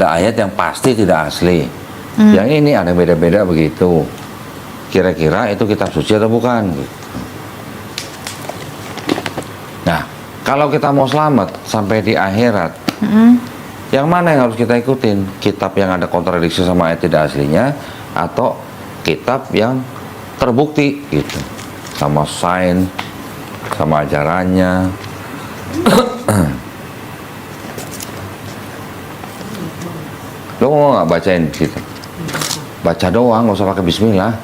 Ada ayat yang pasti tidak asli. Yang ini ada beda-beda begitu. Kira-kira itu kitab suci atau bukan? Nah, kalau kita mau selamat sampai di akhirat, yang mana yang harus kita ikutin? Kitab yang ada kontradiksi sama ayat tidak aslinya, atau kitab yang terbukti gitu, sama sains, sama ajarannya. Lo mau nggak bacain gitu? Baca doang, nggak usah pakai bismillah.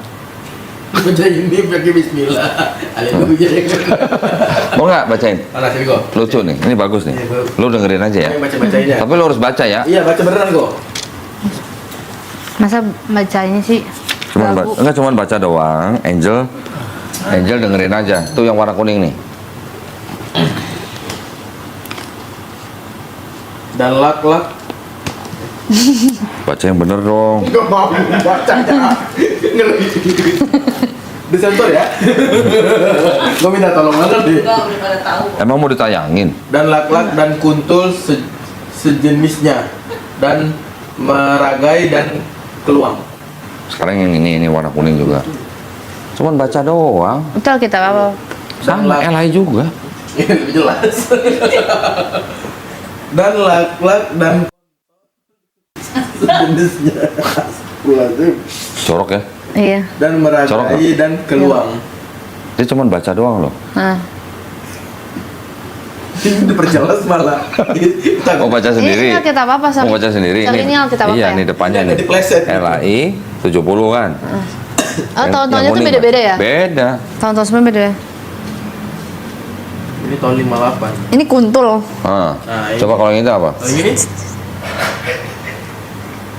Baca ini pakai bismillah. Mau nggak bacain? Mana sini kok? Lucu nih, ini bagus nih. Iya, bagus. Lo dengerin aja ya. Baca-bacain ya. Tapi lo harus baca ya. Iya, baca beneran kok. Masa bacanya sih lagu? Enggak cuma baca doang. Angel dengerin aja. Tuh yang warna kuning nih. Dan lak-lak. Baca yang bener dong. Gak mau bacanya. Ngeri. Disensor ya? Gue minta tolong banget deh. Emang mau ditayangin? Dan lak-lak dan kuntul sejenisnya. Dan meragai dan keluang. Sekarang yang ini warna kuning juga. Cuman baca doang. Itu kita apa? Sama Elai juga. Ini lebih jelas. Dan lak-lak dan sejenisnya. Corok ya. Iya. Dan Corok meragai dan keluang. Dia cuman baca doang loh. Nah. Ini diperjelas malah. Oh baca sendiri. Ini kita apa Mau baca sendiri. Ini kita apa Iya, ya? nih depannya Ini nih. dipleset. LAI 70 kan. Oh, tahun-tahunnya tuh kuning, beda-beda ya? Beda. Tahun-tahun sebelum beda ya? Ini tahun 58. Ini kuntul. Ah. Nah, ini. Coba kalau yang itu apa? Kalau yang ini?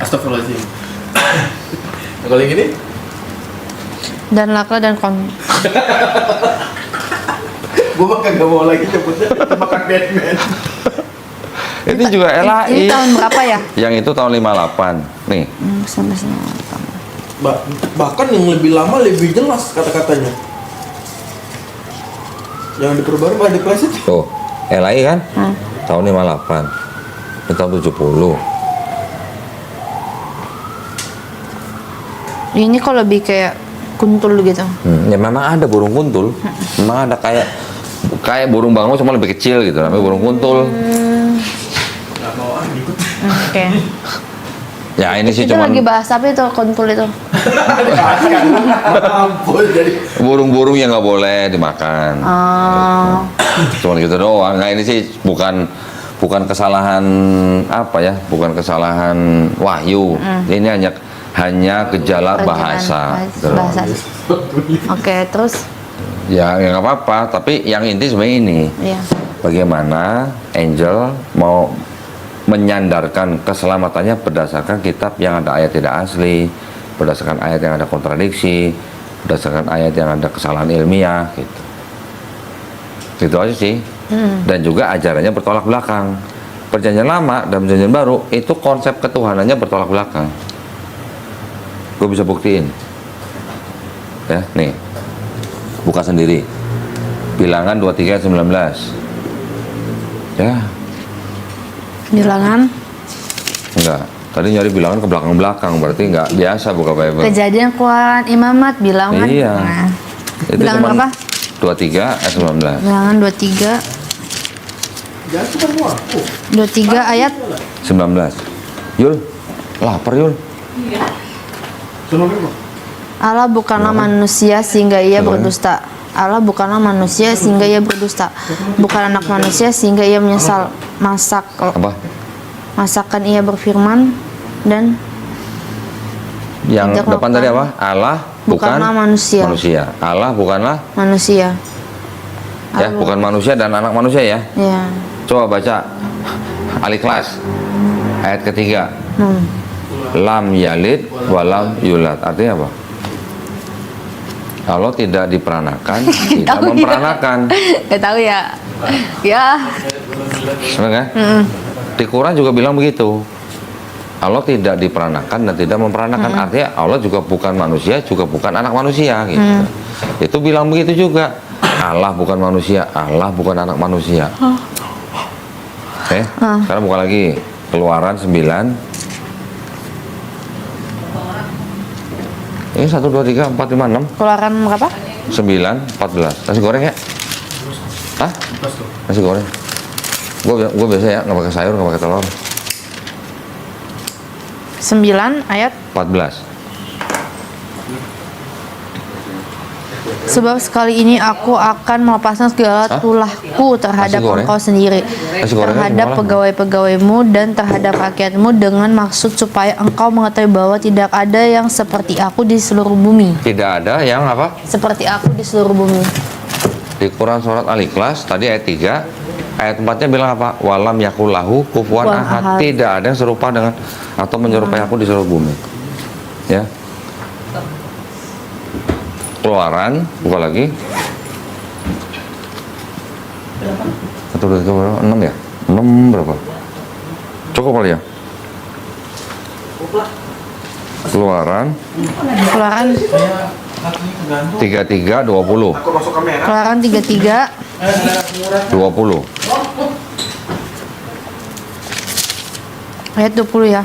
Astagfirullahaladzim. Nah, kalau yang ini? Dan lakla dan kon. Gue mah kagak mau lagi nyebutnya makan Batman. Ini juga LAI. Ini tahun berapa ya? Yang itu tahun 58. Nih. Sampai sini. Bahkan yang lebih lama lebih jelas kata-katanya. Yang diperbarui malah dipleset. Tuh. LAI kan? Tahun 58. Ini tahun 70. Ini kok lebih kayak kuntul gitu. Ya memang ada burung kuntul. Memang ada kayak burung bangau cuma lebih kecil gitu. Namanya burung kuntul. Gak mau ikut. Oke. Ya ini sih Itu cuma lagi bahas apa itu kuntul itu? Ampun jadi. burung-burung yang nggak boleh dimakan. Oh. Cuma gitu doang. Nah ini sih bukan kesalahan apa ya? Bukan kesalahan wahyu. Ini hanya gejala bahasa. Gitu loh. Bahasa. Oke, terus Ya nggak apa-apa. Tapi yang inti sebenarnya ini. ya. Bagaimana Angel mau menyandarkan keselamatannya berdasarkan kitab yang ada ayat tidak asli, berdasarkan ayat yang ada kontradiksi, berdasarkan ayat yang ada kesalahan ilmiah gitu. Gitu aja sih. Dan juga ajarannya bertolak belakang. Perjanjian lama dan perjanjian baru itu konsep ketuhanannya bertolak belakang. Gue bisa buktiin. Ya, nih. Buka sendiri. Bilangan 23 ayat 19. Ya, Bilangan enggak. Tadi nyari bilangan ke belakang-belakang, berarti enggak biasa buka Bible. kejadian Quran Imamat bilangan. Iya. Nah, Itu bilangan cuman berapa? 23 ayat 19. Bilangan 23 Jangan cuma mau. 23 ayat 19. Yul, lapar Yul. Sono berapa? Allah bukanlah manusia sehingga ia berdusta. Allah bukanlah manusia sehingga ia berdusta. Bukan anak manusia sehingga ia menyesal. Apa? Masakan ia berfirman dan Yang Tidak depan tadi apa? Allah bukanlah manusia. Allah bukanlah manusia. ya, bukan manusia dan anak manusia ya. Ya. Coba baca Al-Ikhlas ayat ketiga. Lam yalid walam yulad. Artinya apa? Allah tidak diperanakan, tidak Tahu ya. memperanakan. Gak tahu ya. Ya. Benar kan? Di Quran juga bilang begitu. Allah tidak diperanakan dan tidak memperanakan. Artinya Allah juga bukan manusia, juga bukan anak manusia gitu. Itu bilang begitu juga. Allah bukan manusia, Allah bukan anak manusia. Oke, sekarang buka lagi Keluaran 9 Ini 1, 2, 3, 4, 5, 6, Keluaran berapa? 9, 14. Nasi goreng ya? Hah? Pas tuh. Nasi goreng. Gue biasa ya, nggak pakai sayur, nggak pakai telur. 9 ayat 14. Sebab sekali ini aku akan melepaskan segala Hah? tulahku terhadap Nasi goreng? engkau sendiri, Nasi gorengnya terhadap gimana? pegawai-pegawaimu dan terhadap rakyatmu, dengan maksud supaya engkau mengetahui bahwa tidak ada yang seperti aku di seluruh bumi. Tidak ada yang apa? Seperti aku di seluruh bumi. Di Quran surat Al-Ikhlas tadi ayat 3, ayat 4-nya bilang apa? Walam yakullahu kufuwan Kufuwan ahad. ahad. Tidak ada yang serupa dengan atau menyerupai aku di seluruh bumi. Ya. Keluaran, buka lagi. 1, 2, 3, berapa? 6 ya? 6 berapa? Cukup kali ya? Keluaran Keluaran Saya kakinya kegantung. 33, 20. Aku masuk kamera. Keluaran 33 20. ayat 20 ya.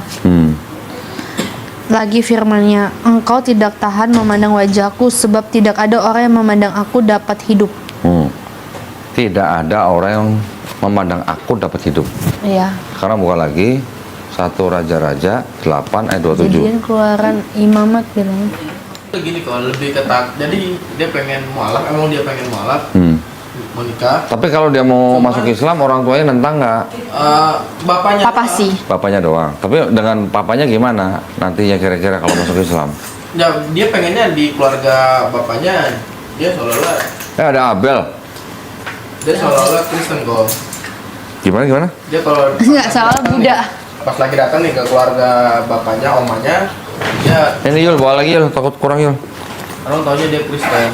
Lagi firman-Nya, engkau tidak tahan memandang wajahku, sebab tidak ada orang yang memandang aku dapat hidup. Tidak ada orang yang memandang aku dapat hidup. Iya. Sekarang buka lagi 1 Raja-Raja 8 ayat 27. Jadian keluaran imamat bilang. Gini kok, lebih ketat. Jadi dia pengen mualaf, emang dia pengen mualaf, mau nikah. Tapi kalau dia mau masuk Islam, orang tuanya nentang nggak? Bapaknya Papa sih. Bapaknya doang. Tapi dengan papanya gimana nantinya kira-kira kalau masuk Islam? Ya, dia pengennya di keluarga bapaknya dia seolah-olah Ada Abel. Kristen kok. Gimana? Dia kalau Nggak salah Buddha. pas lagi datang nih ke keluarga bapaknya, omanya, dia Ini Yul, bawa lagi Yul, takut kurang Yul. orang taunya dia Kristen.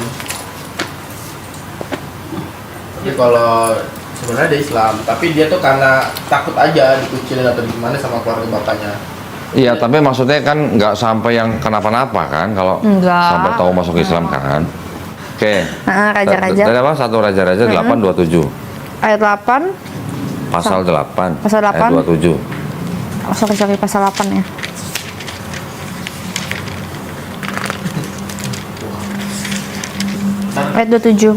Jadi kalau sebenarnya dia Islam, tapi dia tuh karena takut aja dikucilin atau gimana sama keluarga bapaknya. Iya, tapi maksudnya kan nggak sampai yang kenapa-napa kan kalau Enggak. sampai tahu masuk Islam kan. Oke. Raja-raja. Tadi apa? 1 Raja-Raja 8 27. Ayat 8. Pasal 8. Pasal 8. Ayat 27. Oh, sorry, pasal 8 ya. Ayat 27.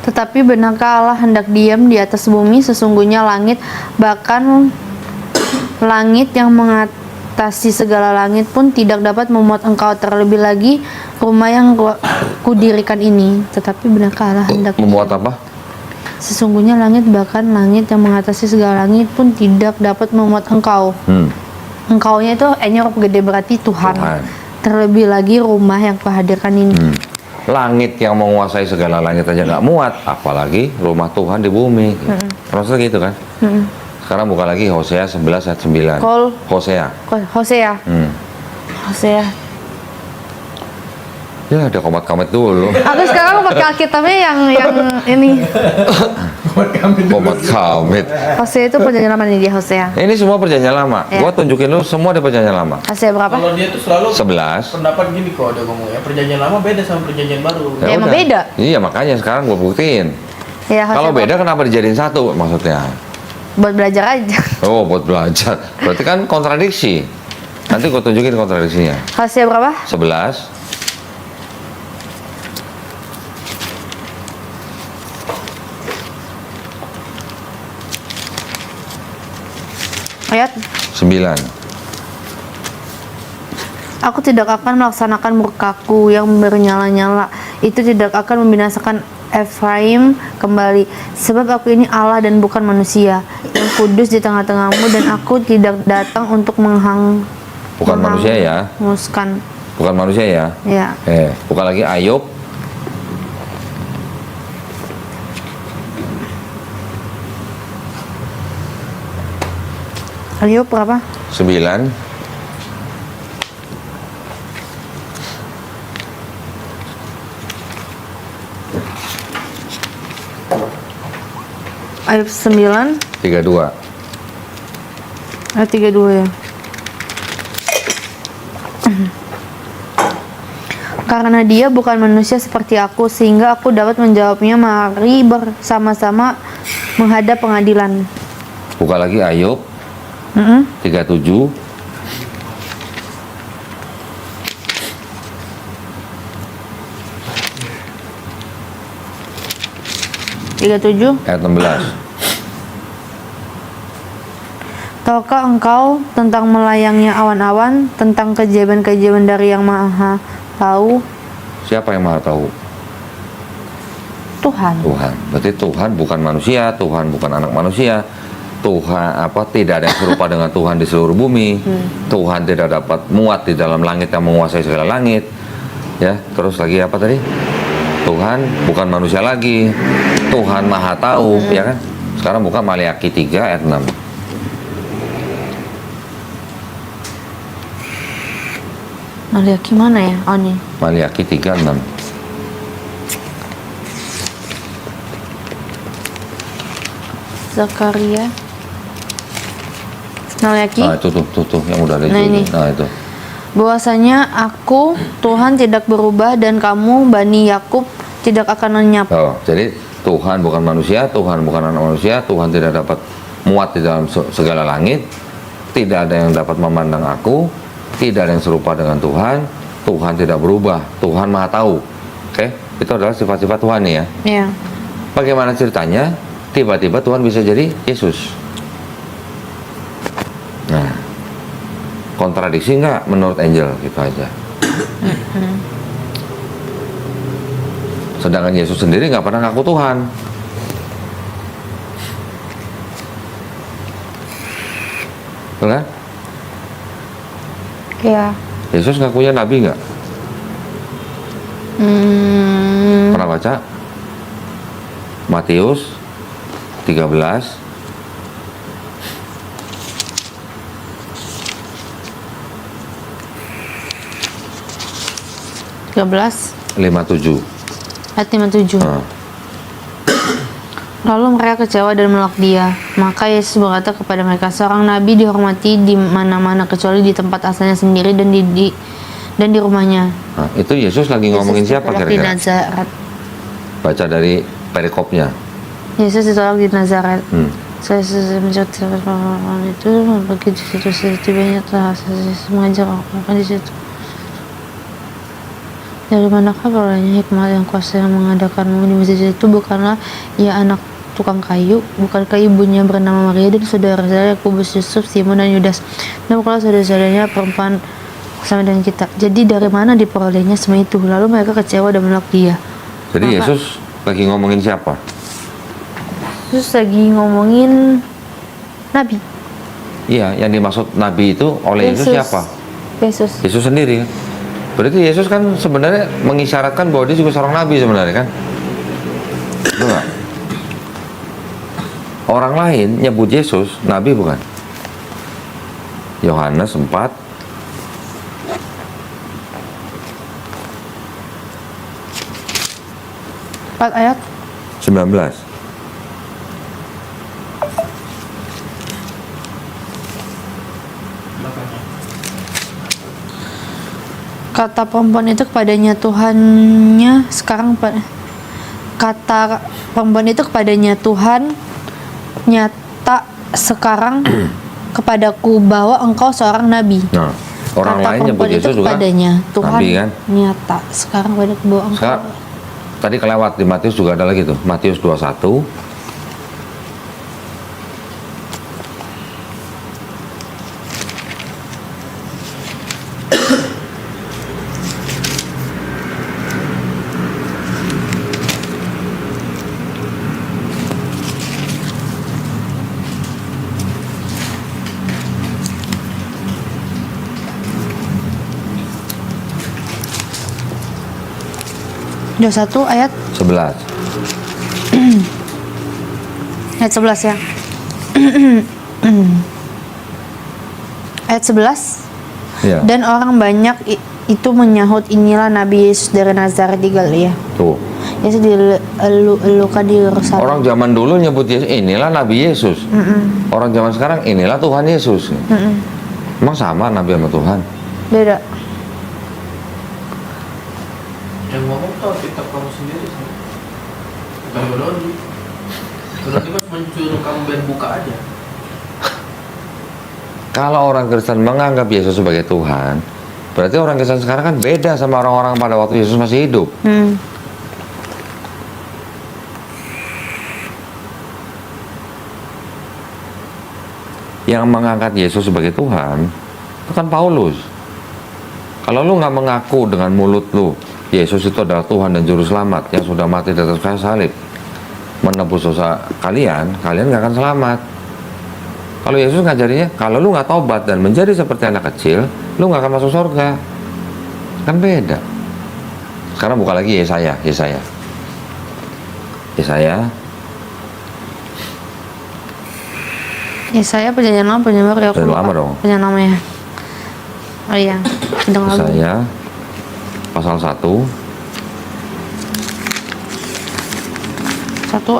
Tetapi benarkah Allah hendak diam di atas bumi? Sesungguhnya langit, bahkan langit yang mengatasi segala langit pun tidak dapat memuat engkau, terlebih lagi rumah yang kudirikan ini. Tetapi benarkah Allah hendak Membuat apa? Sesungguhnya langit, bahkan langit yang mengatasi segala langit pun tidak dapat memuat engkau. Engkaunya itu N-nya huruf gede, berarti Tuhan. Terlebih lagi rumah yang kuhadirkan ini. Langit yang menguasai segala langit aja nggak muat, apalagi rumah Tuhan di bumi. Maksudnya gitu kan? Sekarang buka lagi Hosea 11 ayat 9. Hosea. Hosea. Hosea. Ya, ada komat-komat dulu. Aku sekarang pakai Alkitabnya yang ini. Komat kamit. Hosea itu perjanjian lama nih dia, Hosea. Ini semua perjanjian lama. Ya. Gua tunjukin lu semua di perjanjian lama. Hosea berapa? Kalau dia tuh selalu 11. pendapat gini kok dia ngomong ya, perjanjian lama beda sama perjanjian baru. Ya, emang udah. beda. Iya, makanya sekarang gua buktiin. Ya, Hosea Kalau beda berapa? kenapa dijadiin satu maksudnya? Buat belajar aja. Oh, buat belajar. Berarti kan kontradiksi. Nanti gua tunjukin kontradiksinya. Hosea berapa? 11 Ayat. 9. Aku tidak akan melaksanakan murkaku yang bernyala-nyala. Itu tidak akan membinasakan Efraim kembali. Sebab aku ini Allah dan bukan manusia, yang kudus di tengah-tengahmu, dan aku tidak datang untuk Bukan manusia ya. menghanguskan. Bukan manusia ya. Ya. Buka lagi Ayub. Ayub berapa? 9. Ayub 9 32. ayat 32 ya. Karena dia bukan manusia seperti aku, sehingga aku dapat menjawabnya. Mari bersama-sama menghadap pengadilan. Buka lagi Ayub 37. 37. ayat 16. Tahukah engkau tentang melayangnya awan-awan, tentang keajaiban-keajaiban dari Yang Maha Tahu? Siapa yang Maha Tahu? Tuhan. Tuhan. Berarti Tuhan bukan manusia, Tuhan bukan anak manusia. Tuhan tidak ada yang serupa dengan Tuhan di seluruh bumi. Tuhan tidak dapat muat di dalam langit yang menguasai segala langit. Ya, terus lagi apa tadi? Tuhan bukan manusia lagi. Tuhan Maha Tahu, ya kan? Sekarang buka Maliaki 3 ayat 6. Maliaki mana ya? Oh nih. Maliaki 3 6. Zakaria. Maliaki. Nah, itu tuh yang udah ada Nah, itu. ini. Nah, itu. Bahwasanya aku Tuhan tidak berubah dan kamu Bani Yakub tidak akan lenyap. Oh, jadi Tuhan bukan manusia, Tuhan bukan anak manusia, Tuhan tidak dapat muat di dalam segala langit, tidak ada yang dapat memandang aku, tidak ada yang serupa dengan Tuhan, Tuhan tidak berubah, Tuhan Maha Tahu. Oke, itu adalah sifat-sifat Tuhan nih ya. Iya. Bagaimana ceritanya? Tiba-tiba Tuhan bisa jadi Yesus. Nah, kontradiksi nggak menurut Angel? Gitu aja. Sedangkan Yesus sendiri nggak pernah ngaku Tuhan. Betul kan? Iya. Yesus ngakunya nabi nggak? Pernah baca? Matius 13 57. Ayat 57. Nah, Lalu mereka kecewa dan menolak dia. Maka Yesus berkata kepada mereka, seorang nabi dihormati di mana-mana kecuali di tempat asalnya sendiri dan di rumahnya. nah, itu Yesus lagi ngomongin Yesus siapa ditolak di kira-kira? Nazaret. Baca dari perikopnya. Yesus ditolak di Nazaret. Hmm. Saya mencatat itu begitu situ banyak telah mengajar orang di situ. Dari manakah perolehnya hikmat yang kuasa yang mengadakanmu di masjid itu? Bukanlah ia anak tukang kayu? Bukankah ibunya bernama Maria dan saudara-saudara Yakobus, Yusuf, Simon dan Yudas? Dan bukanlah saudara-saudaranya perempuan sama dengan kita? Jadi dari mana diperolehnya semua itu? Lalu mereka kecewa dan menolak dia. Jadi Maka- Yesus lagi ngomongin siapa? Terus lagi ngomongin Nabi. Iya, yang dimaksud nabi itu oleh Yesus siapa? Yesus. Yesus sendiri. Berarti Yesus kan sebenarnya mengisyaratkan bahwa dia juga seorang nabi sebenarnya kan? Betul nggak? Orang lain nyebut Yesus nabi bukan? Yohanes 4 ayat 19. Kata perempuan itu kepadanya, Tuhannya sekarang kata perempuan itu kepadanya, Tuhan nyata sekarang kepadaku bahwa engkau seorang nabi. Nah, orang Kata lain nyebut perempuan itu Yesus juga kepadanya, Tuhan nabi kan? nyata sekarang kepadaku bahwa engkau. Sekarang, tadi kelewat di Matius juga ada lagi tuh. Matius 21 21 ayat 11. ayat 11 ya. Ayat 11. Ya. Dan orang banyak itu menyahut, inilah Nabi Yesus dari Nazaret di Galilea. Tuh. Yesus diluka di Yerusalem. Orang zaman dulu nyebut Yesus, inilah Nabi Yesus. Orang zaman sekarang, inilah Tuhan Yesus. Emang sama Nabi sama Tuhan? Beda. Yang ngomong tuh kitab kamu sendiri sih. Bukan Dodi. Dodi cuma mencuri kamu biar buka aja. Kalau orang Kristen menganggap Yesus sebagai Tuhan, berarti orang Kristen sekarang kan beda sama orang-orang pada waktu Yesus masih hidup. Yang mengangkat Yesus sebagai Tuhan itu kan Paulus. Kalau lu nggak mengaku dengan mulut lu Yesus itu adalah Tuhan dan Juru Selamat yang sudah mati di atas kayu salib menebus dosa kalian nggak akan selamat. Kalau Yesus ngajarinya, kalau lu nggak tobat dan menjadi seperti anak kecil, lu nggak akan masuk surga. Kan beda. Sekarang buka lagi Yesaya. Yesaya perjanjian lama, perjanjian baru ya. Perjanjian lama dong. Perjanjian lama ya. Oh iya, sedang lagu. Yesaya pasal 1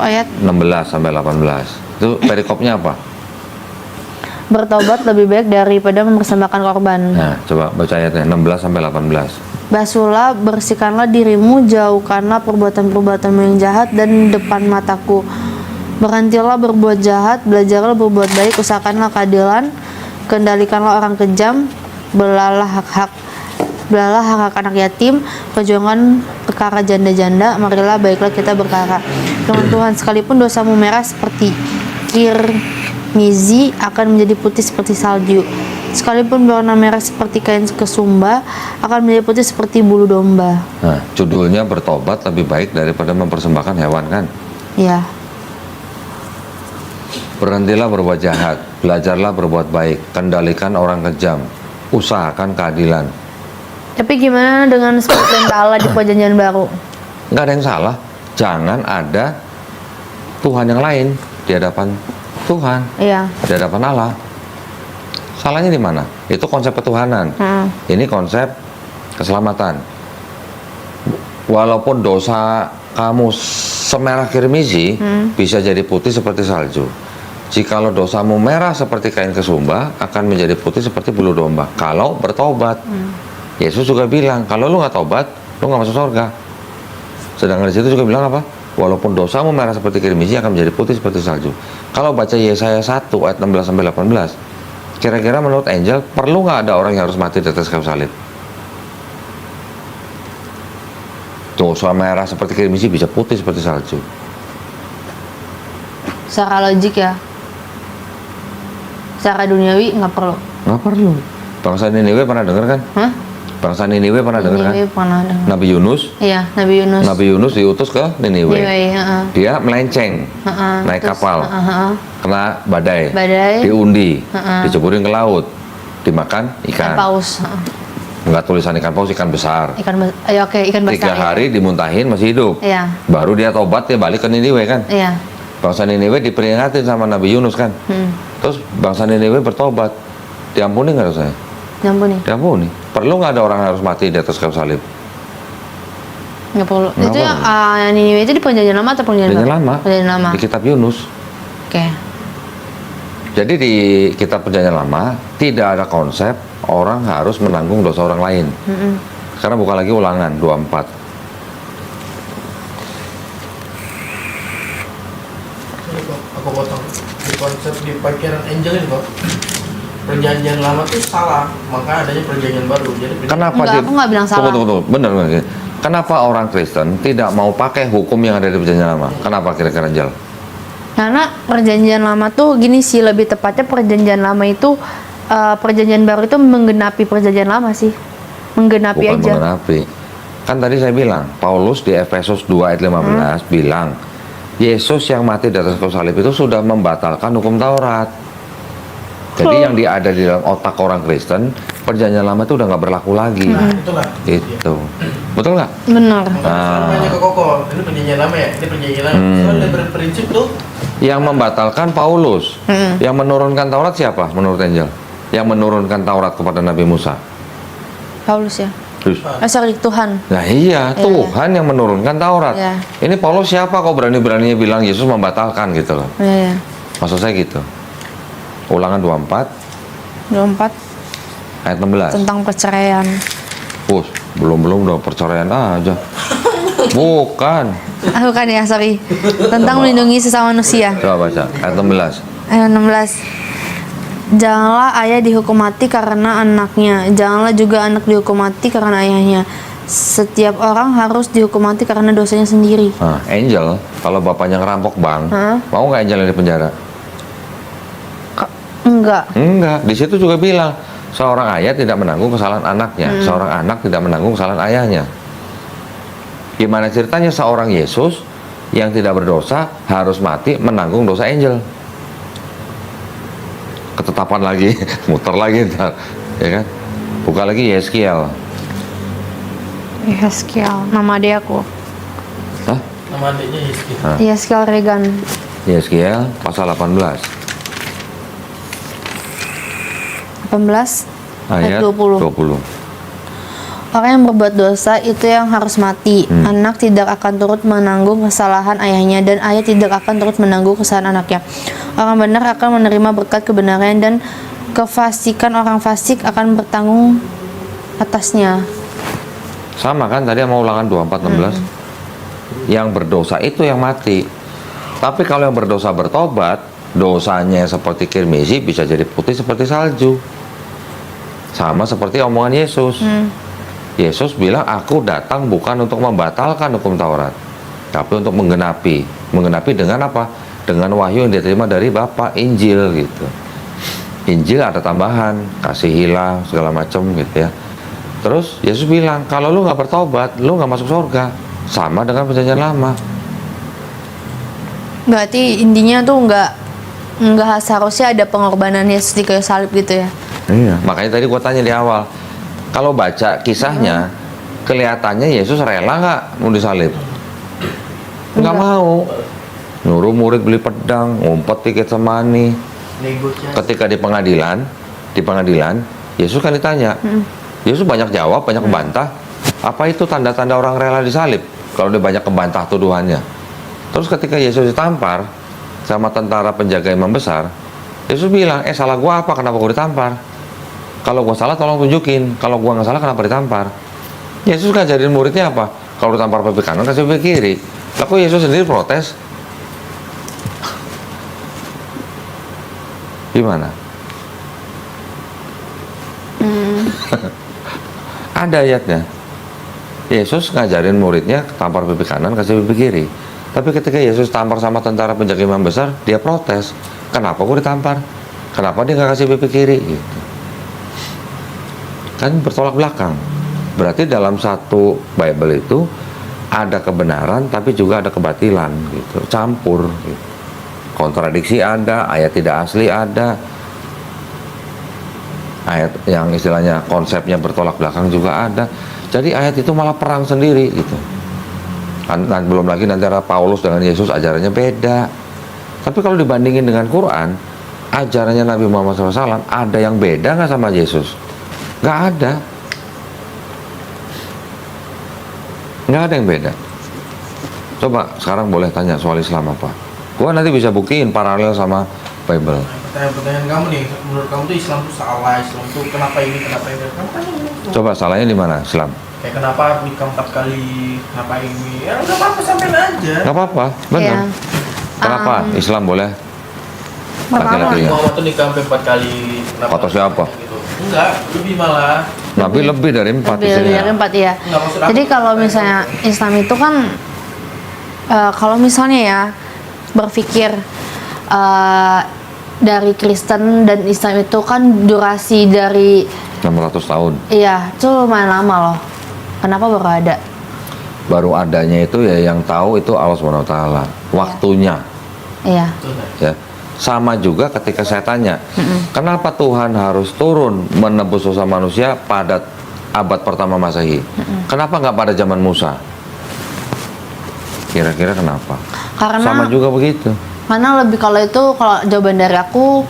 ayat 16 sampai 18. Itu perikopnya apa? bertobat lebih baik daripada mempersembahkan korban. Nah, coba baca ayatnya 16 sampai 18. Basuhlah, bersihkanlah dirimu, jauhkanlah perbuatan-perbuatanmu yang jahat dan depan mataku. Berhentilah berbuat jahat, belajarlah berbuat baik, usahakanlah keadilan, kendalikanlah orang kejam, belalah hak anak yatim, perjuangan perkara janda-janda, marilah baiklah kita berkara. Firman Tuhan, sekalipun dosamu merah seperti kirmizi akan menjadi putih seperti salju. Sekalipun berwarna merah seperti kain kesumba akan menjadi putih seperti bulu domba. Nah, judulnya bertobat lebih baik daripada mempersembahkan hewan kan? Ya. Berhentilah berbuat jahat, belajarlah berbuat baik, kendalikan orang kejam, usahakan keadilan. Tapi gimana dengan seperti perintah Allah di perjanjian baru? Nggak ada yang salah. Jangan ada Tuhan yang lain di hadapan Tuhan, Iya. di hadapan Allah. Salahnya di mana? Itu konsep ketuhanan. Ini konsep keselamatan. Walaupun dosa kamu semerah kirmizi, bisa jadi putih seperti salju. Jikalau dosamu merah seperti kain kesumba, akan menjadi putih seperti bulu domba. Kalau bertobat. Yesus juga bilang, kalau lu nggak tobat, lu nggak masuk surga. Sedangkan di situ juga bilang apa? Walaupun dosamu merah seperti kirmizi, akan menjadi putih seperti salju. Kalau baca Yesaya 1 ayat 16 sampai 18, kira-kira menurut Angel, perlu nggak ada orang yang harus mati di atas kayu salib? Dosa merah seperti kirmizi bisa putih seperti salju. Secara logik ya. Secara duniawi nggak perlu. Nggak perlu. Bangsa Niniwe pernah dengar kan? Hah? Bangsa Niniwe pernah dengar kan? Niniwe pernah dengar. Nabi Yunus. Iya, Nabi Yunus. Nabi Yunus diutus ke Niniwe. Heeh. Dia melenceng, naik Terus, kapal, kena badai, Badai. diundi, diceburin ke laut, dimakan ikan. Paus. Nggak tulisan ikan paus, ikan besar. Ikan besar. 3 hari dimuntahin masih hidup. Iya. Baru dia tobat, dia balik ke Niniwe kan. Iya. Bangsa Niniwe diperingatin sama Nabi Yunus kan. Terus bangsa Niniwe bertobat. Diampuni nggak dosanya? Diampuni. Diampuni. Perlu nggak ada orang yang harus mati di atas kayu salib? Nggak perlu. Nggak Itu yang perlu. Niniwe itu di perjanjian lama atau perjanjian Perjanjian baru? lama. Perjanjian lama. Di kitab Yunus. Oke. Jadi di kitab perjanjian lama tidak ada konsep orang harus menanggung dosa orang lain. Sekarang buka lagi Ulangan 24. Ini kok, aku potong. Di konsep di pikiran Angel ini kok, perjanjian lama tuh salah, maka adanya perjanjian baru. Jadi Kenapa Enggak, aku nggak bilang salah. Tunggu. Benar. Kenapa orang Kristen tidak mau pakai hukum yang ada di perjanjian lama? Kenapa kira-kira Jal? Karena perjanjian lama tuh gini sih, lebih tepatnya perjanjian lama itu perjanjian baru itu menggenapi perjanjian lama sih. Menggenapi Bukan aja. mengenapi. Kan tadi saya bilang, Paulus di Efesus 2 ayat 15 bilang, Yesus yang mati di atas kayu salib itu sudah membatalkan hukum Taurat. Jadi yang ada di dalam otak orang Kristen, perjanjian lama itu udah nggak berlaku lagi. nah, itulah. Itu. Betul nggak? Benar. Makanya nanya ke Koko, ini perjanjian lama ya? Ini perjanjian lama. Soalnya berprinsip tuh, Yang membatalkan Paulus. Yang menurunkan Taurat siapa menurut Angel? Yang menurunkan Taurat kepada Nabi Musa. Paulus ya. Terus, Sorry, Tuhan. nah iya, Tuhan yang menurunkan Taurat. Iya. Ini Paulus siapa kok berani-beraninya bilang Yesus membatalkan gitu loh. Iya. Maksud saya gitu. Ulangan 24 24 ayat 16. tentang perceraian. Belum udah perceraian aja. Bukan. Bukan ya, sorry. Tentang melindungi sesama manusia. Coba baca ayat 16. Ayat 16. Janganlah ayah dihukum mati karena anaknya. Janganlah juga anak dihukum mati karena ayahnya. Setiap orang harus dihukum mati karena dosanya sendiri. Nah, Angel, kalau bapaknya ngerampok bank, mau nggak Angel yang di penjara? Enggak. Enggak, di situ juga bilang seorang ayah tidak menanggung kesalahan anaknya, seorang anak tidak menanggung kesalahan ayahnya. Gimana ceritanya seorang Yesus yang tidak berdosa harus mati menanggung dosa Angel? Ketetapan lagi, muter lagi ntar, ya kan? Buka lagi Yeskiel. Yeskiel, nama dia aku. Hah? Nama adiknya Hizki. Yeskiel Regan. Yeskiel pasal 18 ayat 20. 20. Orang yang berbuat dosa itu yang harus mati. Anak tidak akan turut menanggung kesalahan ayahnya, dan ayah tidak akan turut menanggung kesalahan anaknya. Orang benar akan menerima berkat kebenaran, dan kefasikan orang fasik akan bertanggung atasnya. Sama kan tadi sama Ulangan 24:16. Yang berdosa itu yang mati. Tapi kalau yang berdosa bertobat, dosanya seperti kirmisi bisa jadi putih seperti salju. Sama seperti omongan Yesus. Yesus bilang, aku datang bukan untuk membatalkan hukum Taurat, tapi untuk menggenapi. Menggenapi dengan apa? Dengan wahyu yang diterima dari Bapa, Injil gitu. Injil ada tambahan, kasihilah segala macam gitu ya. Terus Yesus bilang, kalau lu nggak bertobat, lu nggak masuk surga. Sama dengan perjanjian lama. Berarti intinya tuh nggak seharusnya ada pengorbanan Yesus di kayu salib gitu ya? Iya. Makanya tadi gua tanya di awal, kalau baca kisahnya, kelihatannya Yesus rela nggak mau disalib? Nggak mau. Nyuruh murid beli pedang, ngumpet tiket semani. Negosiasi. Ketika di pengadilan, Yesus kan ditanya. Yesus banyak jawab, banyak kebantah. Apa itu tanda-tanda orang rela disalib? Kalau dia banyak kebantah tuduhannya. Terus ketika Yesus ditampar sama tentara penjaga imam besar, Yesus bilang, salah gua apa? Kenapa gua ditampar? Kalau gua salah tolong tunjukin. Kalau gua nggak salah kenapa ditampar? Yesus ngajarin muridnya apa? Kalau ditampar pipi kanan kasih pipi kiri. Lah kok Yesus sendiri protes? Gimana? Ada ayatnya. Yesus ngajarin muridnya tampar pipi kanan kasih pipi kiri. Tapi ketika Yesus tampar sama tentara penjaga imam besar, dia protes. Kenapa gue ditampar? Kenapa dia nggak kasih pipi kiri? Gitu. Kan bertolak belakang. Berarti dalam satu Bible itu ada kebenaran tapi juga ada kebatilan gitu, campur gitu. Kontradiksi ada, ayat tidak asli ada, ayat yang istilahnya konsepnya bertolak belakang juga ada. Jadi ayat itu malah perang sendiri gitu. Dan belum lagi nanti ada Paulus dengan Yesus ajarannya beda. Tapi kalau dibandingin dengan Quran, ajarannya Nabi Muhammad SAW ada yang beda nggak sama Yesus? Nggak ada. Nggak ada yang beda. Coba sekarang boleh tanya soal Islam apa? Gua nanti bisa buktiin paralel sama Bible. Pertanyaan kamu nih, menurut kamu tuh Islam tuh salah, Islam tuh kenapa ini? Kamu tanya dulu. Coba salahnya di mana Islam? Kayak kenapa nikah 4 kali, kenapa ini? Ya nggak apa-apa, sampein aja. Nggak apa-apa, benar. Iya. Kenapa Islam boleh? Laki-laki Nabi ya? Muhammad tuh nikah sampai 4 kali. Kenapa? Kata siapa? Gitu. Enggak, lebih malah. Nabi lebih dari 4 Lebih istrinya. dari 4 ya. Nggak, maksud aku Jadi kalau misalnya Islam itu kan kalau misalnya ya berpikir dari Kristen dan Islam itu kan durasi dari 600 tahun. iya itu lumayan lama loh. Kenapa baru ada? Baru adanya itu ya yang tahu itu Allah SWT. Waktunya. Iya. Betul, kan? Ya. Sama juga ketika saya tanya, kenapa Tuhan harus turun menebus dosa manusia pada abad pertama Masehi? Kenapa nggak pada zaman Musa? Kira-kira kenapa? Karena Sama juga begitu. Karena lebih kalau jawaban dari aku,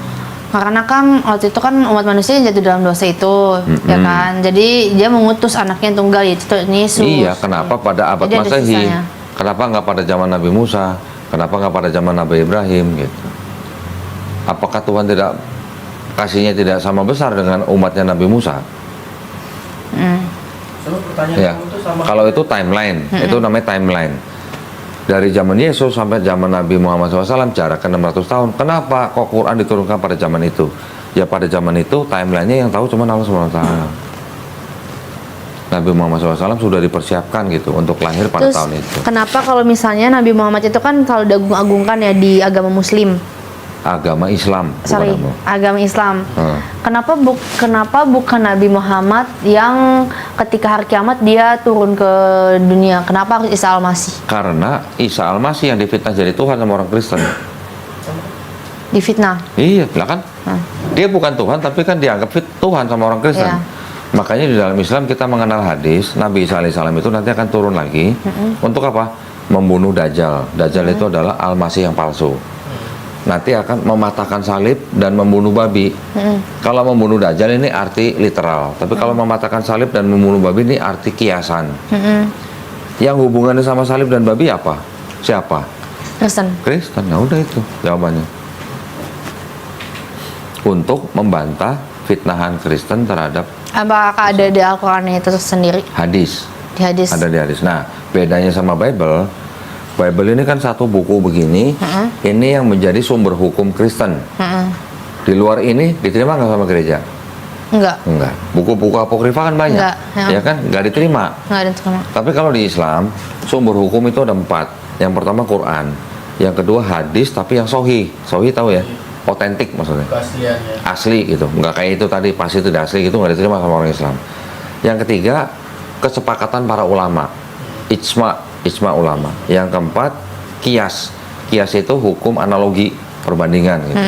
karena kan waktu itu kan umat manusia yang jatuh dalam dosa itu, ya kan. Jadi dia mengutus anaknya yang tunggal yaitu Yesus. Iya, kenapa pada abad Jadi ada Masehi? sisanya. Kenapa nggak pada zaman Nabi Musa? Kenapa nggak pada zaman Nabi Ibrahim gitu? Apakah Tuhan tidak kasihnya tidak sama besar dengan umatnya Nabi Musa? Coba pertanyaan Ya, kamu tuh sama. kalau itu timeline, itu namanya timeline. Dari zaman Yesus sampai zaman Nabi Muhammad SAW jarak 600 tahun. Kenapa kok Quran diturunkan pada zaman itu? Ya pada zaman itu timelinenya yang tahu cuma Allah SWT. Nabi Muhammad SAW sudah dipersiapkan gitu untuk lahir pada Terus tahun itu. kenapa kalau misalnya Nabi Muhammad itu kan kalau diagung-agungkan ya di agama Muslim, agama Islam. Sorry, bukan agama Islam. Hmm. Kenapa bukan Nabi Muhammad yang ketika hari kiamat dia turun ke dunia? Kenapa harus Isa Al-Masih? Karena Isa Al-Masih yang difitnah jadi Tuhan sama orang Kristen. Difitnah. Iya, lah kan? Dia bukan Tuhan, tapi kan dianggap Tuhan sama orang Kristen. Iya. Makanya di dalam Islam kita mengenal hadis Nabi Isa alaihissalam itu nanti akan turun lagi untuk apa? Membunuh Dajjal. Dajjal itu adalah Al-Masih yang palsu. Nanti akan mematahkan salib dan membunuh babi. Kalau membunuh Dajjal ini arti literal, tapi kalau mematahkan salib dan membunuh babi ini arti kiasan. Yang hubungannya sama salib dan babi apa? Siapa? Kristen. Kristen. Nah udah itu jawabannya. Untuk membantah fitnahan Kristen terhadap Apakah ada di Al-Quran itu sendiri? hadis. Di hadis. Ada di hadis. Nah, bedanya sama Bible, Bible ini kan satu buku begini, ini yang menjadi sumber hukum Kristen. Di luar ini diterima nggak sama gereja? Enggak. Enggak. Buku-buku apokrifa kan banyak, Enggak, ya. ya kan? Nggak diterima. Enggak ada terima. Tapi kalau di Islam, sumber hukum itu ada 4. Yang pertama Quran, yang kedua hadis, tapi yang sahih. Sahih tahu ya? Otentik maksudnya. Keasliannya. Asli gitu, nggak kayak itu tadi pas itu tidak asli gitu nggak diterima sama orang Islam. Yang ketiga kesepakatan para ulama, ijma ulama. Yang keempat kias itu hukum analogi perbandingan gitu.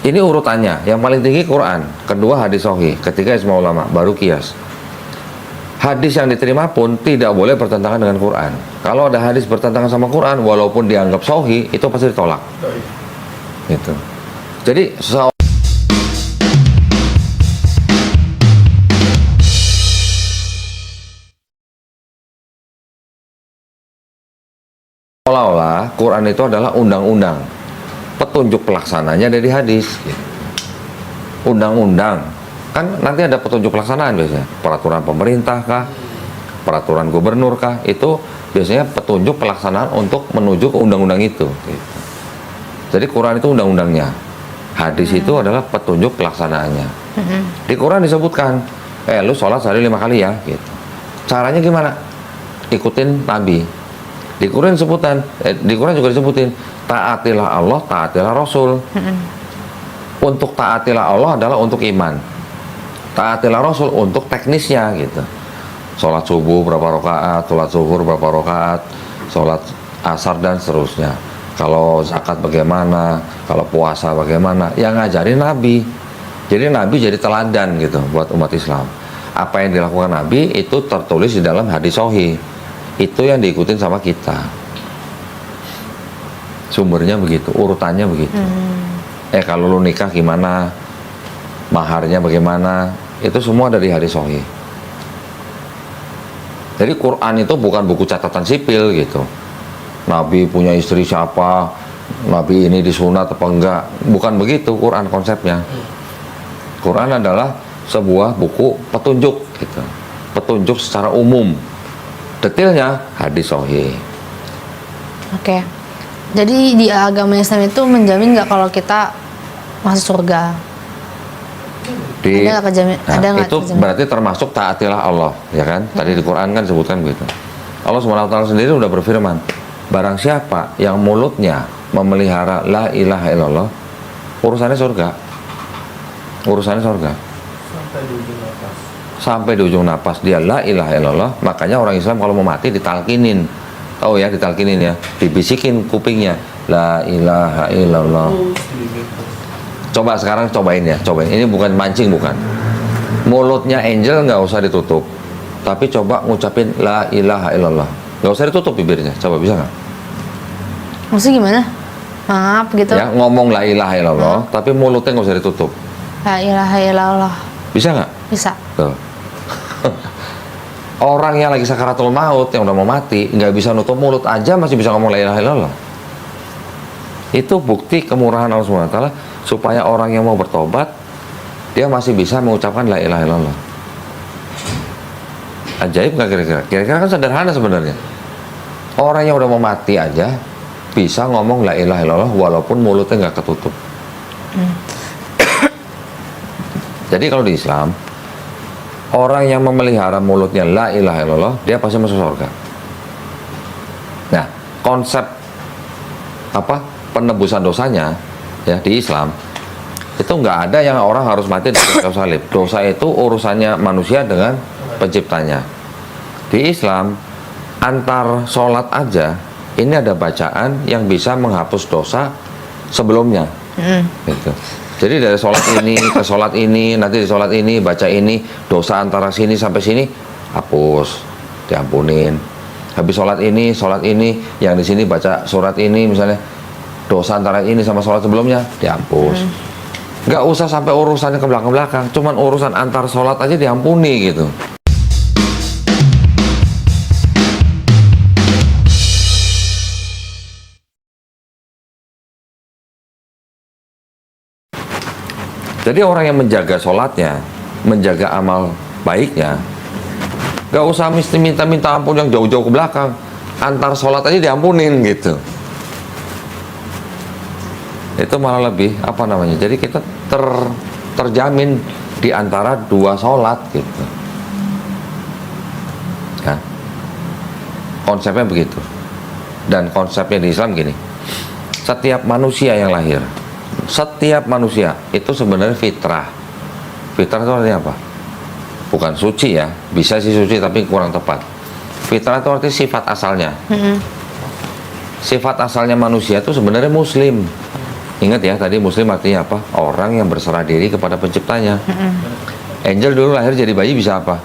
Ini urutannya, yang paling tinggi Quran, kedua hadis sahih, ketiga ijma ulama, baru kias. Hadis yang diterima pun tidak boleh bertentangan dengan Quran. Kalau ada hadis bertentangan sama Quran walaupun dianggap sahih itu pasti ditolak. Gitu. Jadi seolah-olah Quran itu adalah undang-undang, petunjuk pelaksananya ada di hadis. Undang-undang kan nanti ada petunjuk pelaksanaan biasanya, peraturan pemerintah kah, peraturan gubernur kah, itu biasanya petunjuk pelaksanaan untuk menuju ke undang-undang itu. Gitu. Jadi Quran itu undang-undangnya, hadis itu adalah petunjuk pelaksanaannya. Di Quran disebutkan, lu sholat sehari 5 kali ya, gitu. Caranya gimana? Ikutin Nabi. Di Quran di Quran juga disebutin, taatilah Allah, taatilah Rasul. Untuk taatilah Allah adalah untuk iman, taatilah Rasul untuk teknisnya gitu. Sholat subuh berapa rakaat, sholat zuhur berapa rakaat, sholat asar dan seterusnya. Kalau zakat bagaimana, kalau puasa bagaimana, yang ngajarin Nabi. Jadi Nabi jadi teladan gitu buat umat Islam. Apa yang dilakukan Nabi itu tertulis di dalam hadis sahih. Itu yang diikutin sama kita. Sumbernya begitu, urutannya begitu. Kalau lu nikah gimana, maharnya bagaimana, itu semua ada di hadis sahih. Jadi Quran itu bukan buku catatan sipil gitu. Nabi punya istri siapa, Nabi ini disunat apa enggak, bukan begitu Quran konsepnya. Quran adalah sebuah buku petunjuk gitu, petunjuk secara umum, detailnya hadis sahih. Oke. Jadi di agama Islam itu menjamin nggak kalau kita masuk surga? Ada nggak ada nggak itu kejamin? berarti termasuk taatilah Allah, ya kan? Tadi di Quran kan disebutkan begitu. Allah SWT sendiri udah berfirman, barang siapa yang mulutnya memelihara la ilaha illallah, urusannya surga. Urusannya surga. Sampai di ujung napas dia la ilaha illallah. Makanya orang Islam kalau mau mati ditalkinin. Tahu ya, ditalkinin ya, dibisikin kupingnya la ilaha illallah. Coba sekarang cobain ya, cobain. Ini bukan mancing, bukan. Mulutnya Angel nggak usah ditutup, tapi coba ngucapin la ilaha illallah. Nggak usah ditutup bibirnya, coba bisa nggak? Maksudnya gimana? Maaf gitu. Ya, ngomong la ilaha illallah, tapi mulutnya nggak usah ditutup. La ilaha illallah. Bisa nggak? Bisa. Tuh. Orang yang lagi sakaratul maut, yang udah mau mati, nggak bisa nutup mulut aja masih bisa ngomong la ilaha illallah. Itu bukti kemurahan Allah SWT supaya orang yang mau bertobat dia masih bisa mengucapkan la ilaha illallah. Ajaib nggak kira-kira? Kira-kira kan sederhana sebenarnya. Orang yang udah mau mati aja bisa ngomong la ilaha illallah walaupun mulutnya nggak ketutup. Jadi kalau di Islam, orang yang memelihara mulutnya la ilaha illallah, dia pasti masuk surga. Nah, konsep apa penebusan dosanya ya di Islam itu nggak ada yang orang harus mati di kayu salib. Dosa itu urusannya manusia dengan penciptanya. Di Islam antar sholat aja ini ada bacaan yang bisa menghapus dosa sebelumnya. Gitu. Jadi dari sholat ini ke sholat ini, nanti di sholat ini baca ini, dosa antara sini sampai sini hapus, diampunin. Habis sholat ini yang di sini baca surat ini misalnya, dosa antara ini sama sholat sebelumnya dihapus. Nggak usah sampai urusannya ke belakang-belakang, cuman urusan antar sholat aja diampuni gitu. Jadi orang yang menjaga sholatnya, menjaga amal baiknya, gak usah mesti minta ampun yang jauh-jauh ke belakang. Antar sholat aja diampunin gitu. Itu malah lebih, apa namanya, jadi kita terjamin di antara dua sholat gitu. Ya. Konsepnya begitu. Dan konsepnya di Islam gini, setiap manusia yang lahir, setiap manusia itu sebenarnya fitrah. Fitrah itu artinya apa? Bukan suci ya, bisa sih suci tapi kurang tepat. Fitrah itu artinya sifat asalnya. Sifat asalnya manusia itu sebenarnya muslim. Ingat ya, tadi muslim artinya apa? Orang yang berserah diri kepada penciptanya. Angel dulu lahir jadi bayi bisa apa?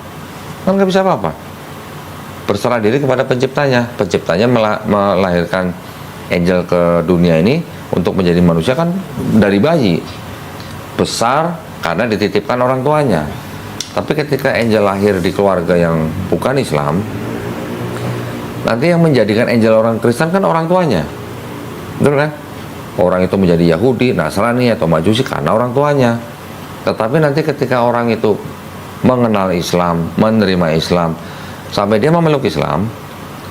Kan nggak bisa apa-apa. Berserah diri kepada penciptanya. Penciptanya melahirkan Angel ke dunia ini untuk menjadi manusia kan dari bayi. Besar karena dititipkan orang tuanya. Tapi ketika Angel lahir di keluarga yang bukan Islam, nanti yang menjadikan Angel orang Kristen kan orang tuanya. Betul kan? Orang itu menjadi Yahudi, Nasrani atau Majusi karena orang tuanya. Tetapi nanti ketika orang itu mengenal Islam, menerima Islam, sampai dia memeluk Islam,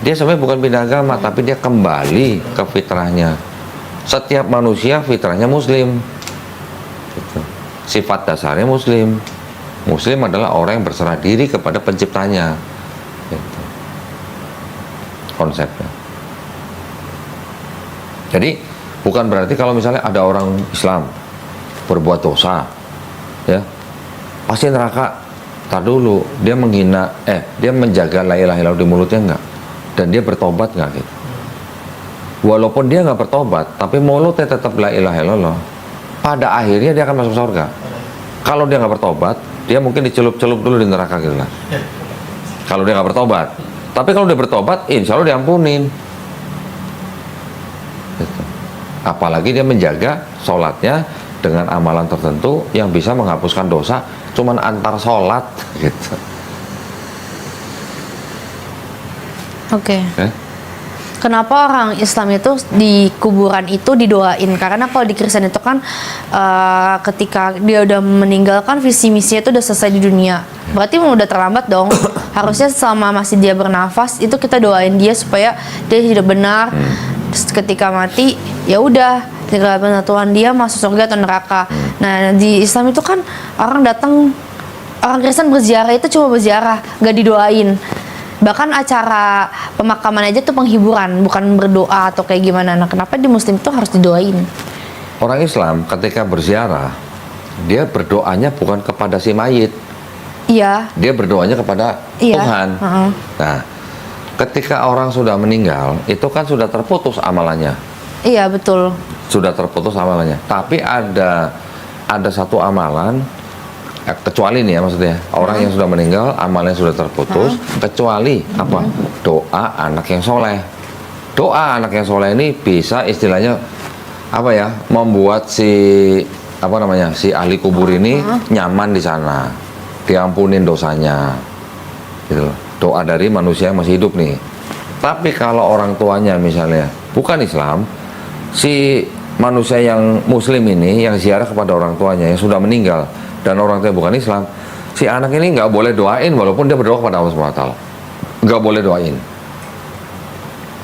dia sebenarnya bukan pindah agama, tapi dia kembali ke fitrahnya. Setiap manusia fitrahnya muslim. Gitu. Sifat dasarnya muslim. Muslim adalah orang yang berserah diri kepada penciptanya. Gitu. Konsepnya. Jadi bukan berarti kalau misalnya ada orang Islam berbuat dosa, ya pasti neraka. Tar dulu, dia menghina, dia menjaga la ilaha illallah di mulutnya enggak, dan dia bertobat enggak gitu. Walaupun dia nggak bertobat, tapi mulutnya tetap la ilaha illallah, pada akhirnya dia akan masuk surga. Kalau dia nggak bertobat, dia mungkin dicelup-celup dulu di neraka gitu lah. Kalau dia nggak bertobat, tapi kalau dia bertobat, insya Allah diampunin. Gitu. Apalagi dia menjaga sholatnya dengan amalan tertentu yang bisa menghapuskan dosa, cuman antar sholat gitu. Oke. Kenapa orang Islam itu di kuburan itu didoain? Karena kalau di Kristen itu kan ketika dia udah meninggalkan visi misinya itu udah selesai di dunia. Berarti udah terlambat dong. Harusnya selama masih dia bernafas itu kita doain dia supaya dia hidup benar. Terus ketika mati ya udah tinggal penentuan dia masuk surga atau neraka. Nah di Islam itu kan orang Kristen berziarah itu cuma berziarah, gak didoain. Bahkan acara pemakaman aja tuh penghiburan, bukan berdoa atau kayak gimana. Nah, kenapa di Muslim itu harus didoain? Orang Islam ketika berziarah, dia berdoanya bukan kepada si mayit. Iya. Dia berdoanya kepada Tuhan. Nah, ketika orang sudah meninggal, itu kan sudah terputus amalannya. Iya, betul. Sudah terputus amalannya. Tapi ada satu amalan, kecuali nih ya maksudnya orang yang sudah meninggal amalnya sudah terputus, kecuali apa? Doa anak yang soleh. Doa anak yang soleh ini bisa istilahnya apa ya, membuat si ahli kubur ini nyaman di sana, diampunin dosanya gitu loh. Doa dari manusia yang masih hidup nih. Tapi kalau orang tuanya misalnya bukan Islam, si manusia yang muslim ini yang ziarah kepada orang tuanya yang sudah meninggal dan orang tua bukan Islam, si anak ini nggak boleh doain walaupun dia berdoa kepada Allah SWT. Nggak boleh doain.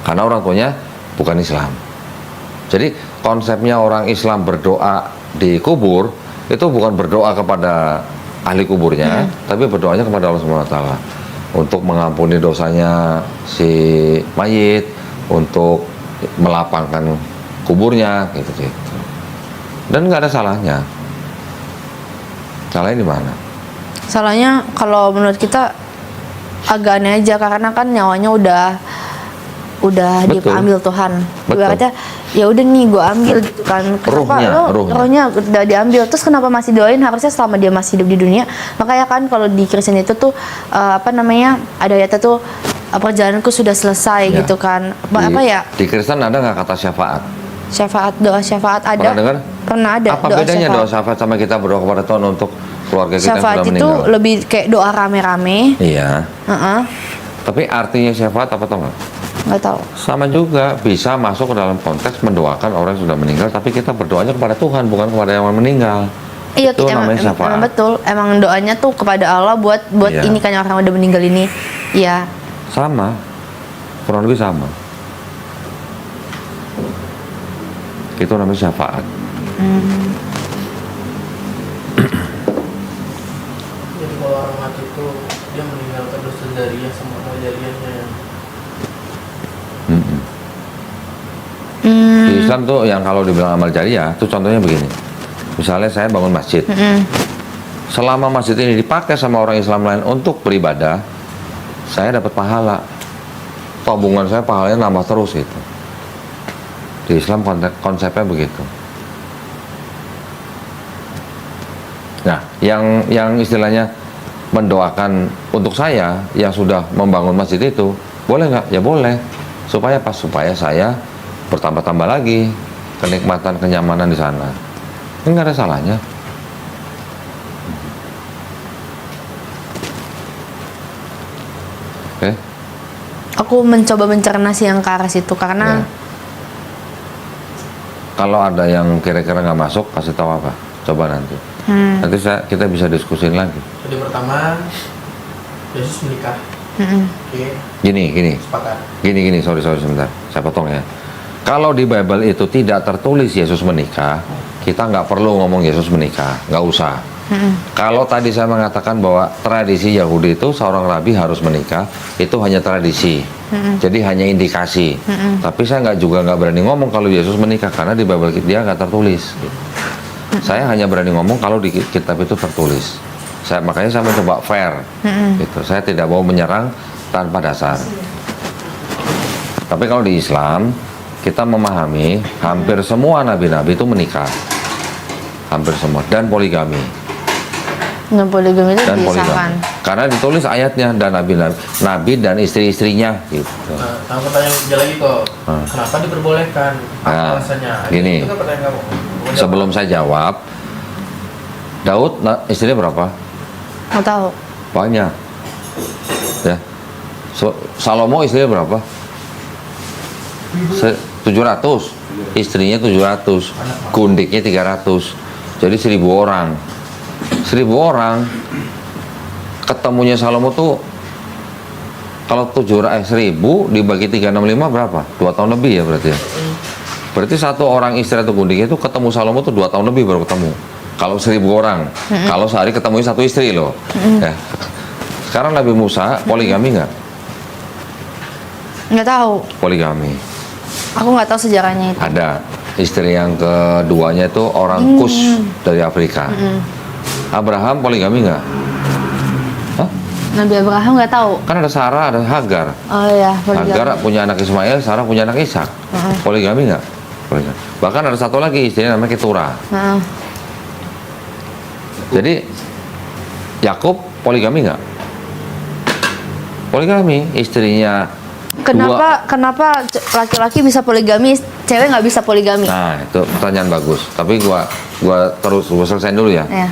Karena orang tuanya bukan Islam. Jadi konsepnya orang Islam berdoa di kubur, itu bukan berdoa kepada ahli kuburnya, tapi berdoanya kepada Allah SWT. Untuk mengampuni dosanya si mayit, untuk melapangkan kuburnya gitu. Dan nggak ada salahnya. Salahnya di mana? Salahnya kalau menurut kita agak aneh aja, karena kan nyawanya udah Betul. diambil Tuhan. Betul. Ibaratnya ya udah nih gue ambil gitu kan. Kenapa rohnya udah diambil, terus kenapa masih doain? Harusnya selama dia masih hidup di dunia. Makanya kan kalau di Kristen itu tuh apa namanya, ada ayatnya tuh perjalananku sudah selesai Ya. gitu kan. Apa ya? Di Kristen ada nggak kata syafaat? Syafaat, doa syafaat ada. Pernah dengar? Pernah ada. Apa bedanya doa syafaat sama kita berdoa kepada Tuhan untuk keluarga kita yang Syafaat sudah itu meninggal? lebih kayak doa rame-rame. Iya. Heeh. Tapi artinya syafaat apa tau nggak? Nggak tahu. Sama juga, bisa masuk ke dalam konteks mendoakan orang yang sudah meninggal, tapi kita berdoanya kepada Tuhan, bukan kepada yang meninggal. Iya, Itu namanya syafaat. emang betul. Emang doanya tuh kepada Allah buat Iya. ini kan orang yang udah meninggal ini. Iya. Sama, kurang lebih sama. Itu namanya syafaat. Jadi kalau orang mati itu dia meninggalkan dosa jariah sama amal jariahnya yang Mm-mm. Di Islam tuh yang kalau dibilang amal jariah, tuh contohnya begini. Misalnya saya bangun masjid. Selama masjid ini dipakai sama orang Islam lain untuk beribadah, saya dapat pahala. Tabungan saya pahalanya nambah terus itu. Di Islam konsepnya begitu. Nah, yang istilahnya mendoakan untuk saya yang sudah membangun masjid itu, boleh nggak? Ya boleh. Supaya saya bertambah-tambah lagi kenikmatan, kenyamanan di sana. Nggak ada salahnya. Oke. Aku mencoba mencerna sih yang ke arah situ karena Ya. Kalau ada yang kira-kira nggak masuk, kasih tahu apa? Coba nanti. Nanti kita bisa diskusin lagi. jadi pertama Yesus menikah. Oke, Gini. sepakat. Gini, sorry sebentar, saya potong ya. Kalau di Bible itu tidak tertulis Yesus menikah, kita nggak perlu ngomong Yesus menikah, nggak usah. Kalau tadi saya mengatakan bahwa tradisi Yahudi itu seorang rabi harus menikah, itu hanya tradisi, jadi hanya indikasi. Tapi saya nggak berani ngomong kalau Yesus menikah karena di Bible dia nggak tertulis. Saya hanya berani ngomong kalau di kitab itu tertulis. Makanya saya mencoba fair, gitu. Saya tidak mau menyerang tanpa dasar. Tapi kalau di Islam, kita memahami hampir semua nabi-nabi itu menikah, hampir semua, dan poligami. poligami itu disahkan. Karena ditulis ayatnya, dan nabi dan istri-istrinya, gitu. Nah, aku tanya lagi kok, kenapa diperbolehkan? Apa Nah, alasannya? gini. Itu kan pertanyaan kamu. Sebelum saya jawab, Daud istrinya berapa? Nggak tahu. Banyak. Ya. Salomo istrinya berapa? 700. Istrinya 700. Gundiknya 300. Jadi 1000 orang. 1000 orang. Ketemunya Salomo tuh kalau 1000 dibagi 365 berapa? 2 tahun lebih ya berarti ya. Berarti satu orang istri atau gundiknya itu ketemu Salomo tuh 2 tahun lebih baru ketemu. Kalau 1000 orang, kalau sehari ketemunya satu istri loh. Ya. Sekarang Nabi Musa poligami nggak? Nggak tahu. Poligami. Aku nggak tahu sejarahnya itu. Ada. Istri yang keduanya itu orang Kus dari Afrika. Abraham poligami nggak? Hah? Nabi Abraham nggak tahu. Kan ada Sarah, ada Hagar. Oh iya, poligami. Hagar punya anak Ismail, Sarah punya anak Ishak. Poligami nggak? Poligami. Bahkan ada satu lagi istrinya namanya Keturah. Heeh. Jadi Yakub poligami nggak? Poligami, istrinya Kenapa laki-laki bisa poligami, cewek nggak bisa poligami? Nah, itu pertanyaan bagus. Tapi gua selesaiin dulu ya. Ya.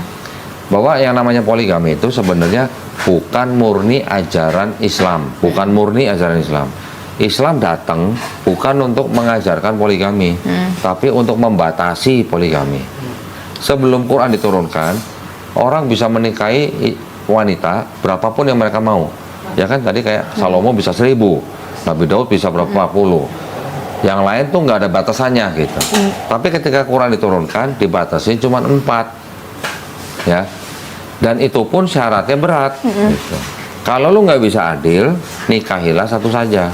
Bahwa yang namanya poligami itu sebenarnya bukan murni ajaran Islam, bukan murni ajaran Islam. Islam datang bukan untuk mengajarkan poligami, tapi untuk membatasi poligami. Sebelum Quran diturunkan, orang bisa menikahi wanita berapapun yang mereka mau. Ya kan tadi kayak Salomo bisa 1000, Nabi Daud bisa berapa puluh. Yang lain tuh nggak ada batasannya gitu. Tapi ketika Quran diturunkan, dibatasi cuma 4. Ya. Dan itu pun syaratnya berat. Gitu. Kalau lu nggak bisa adil, nikahilah satu saja.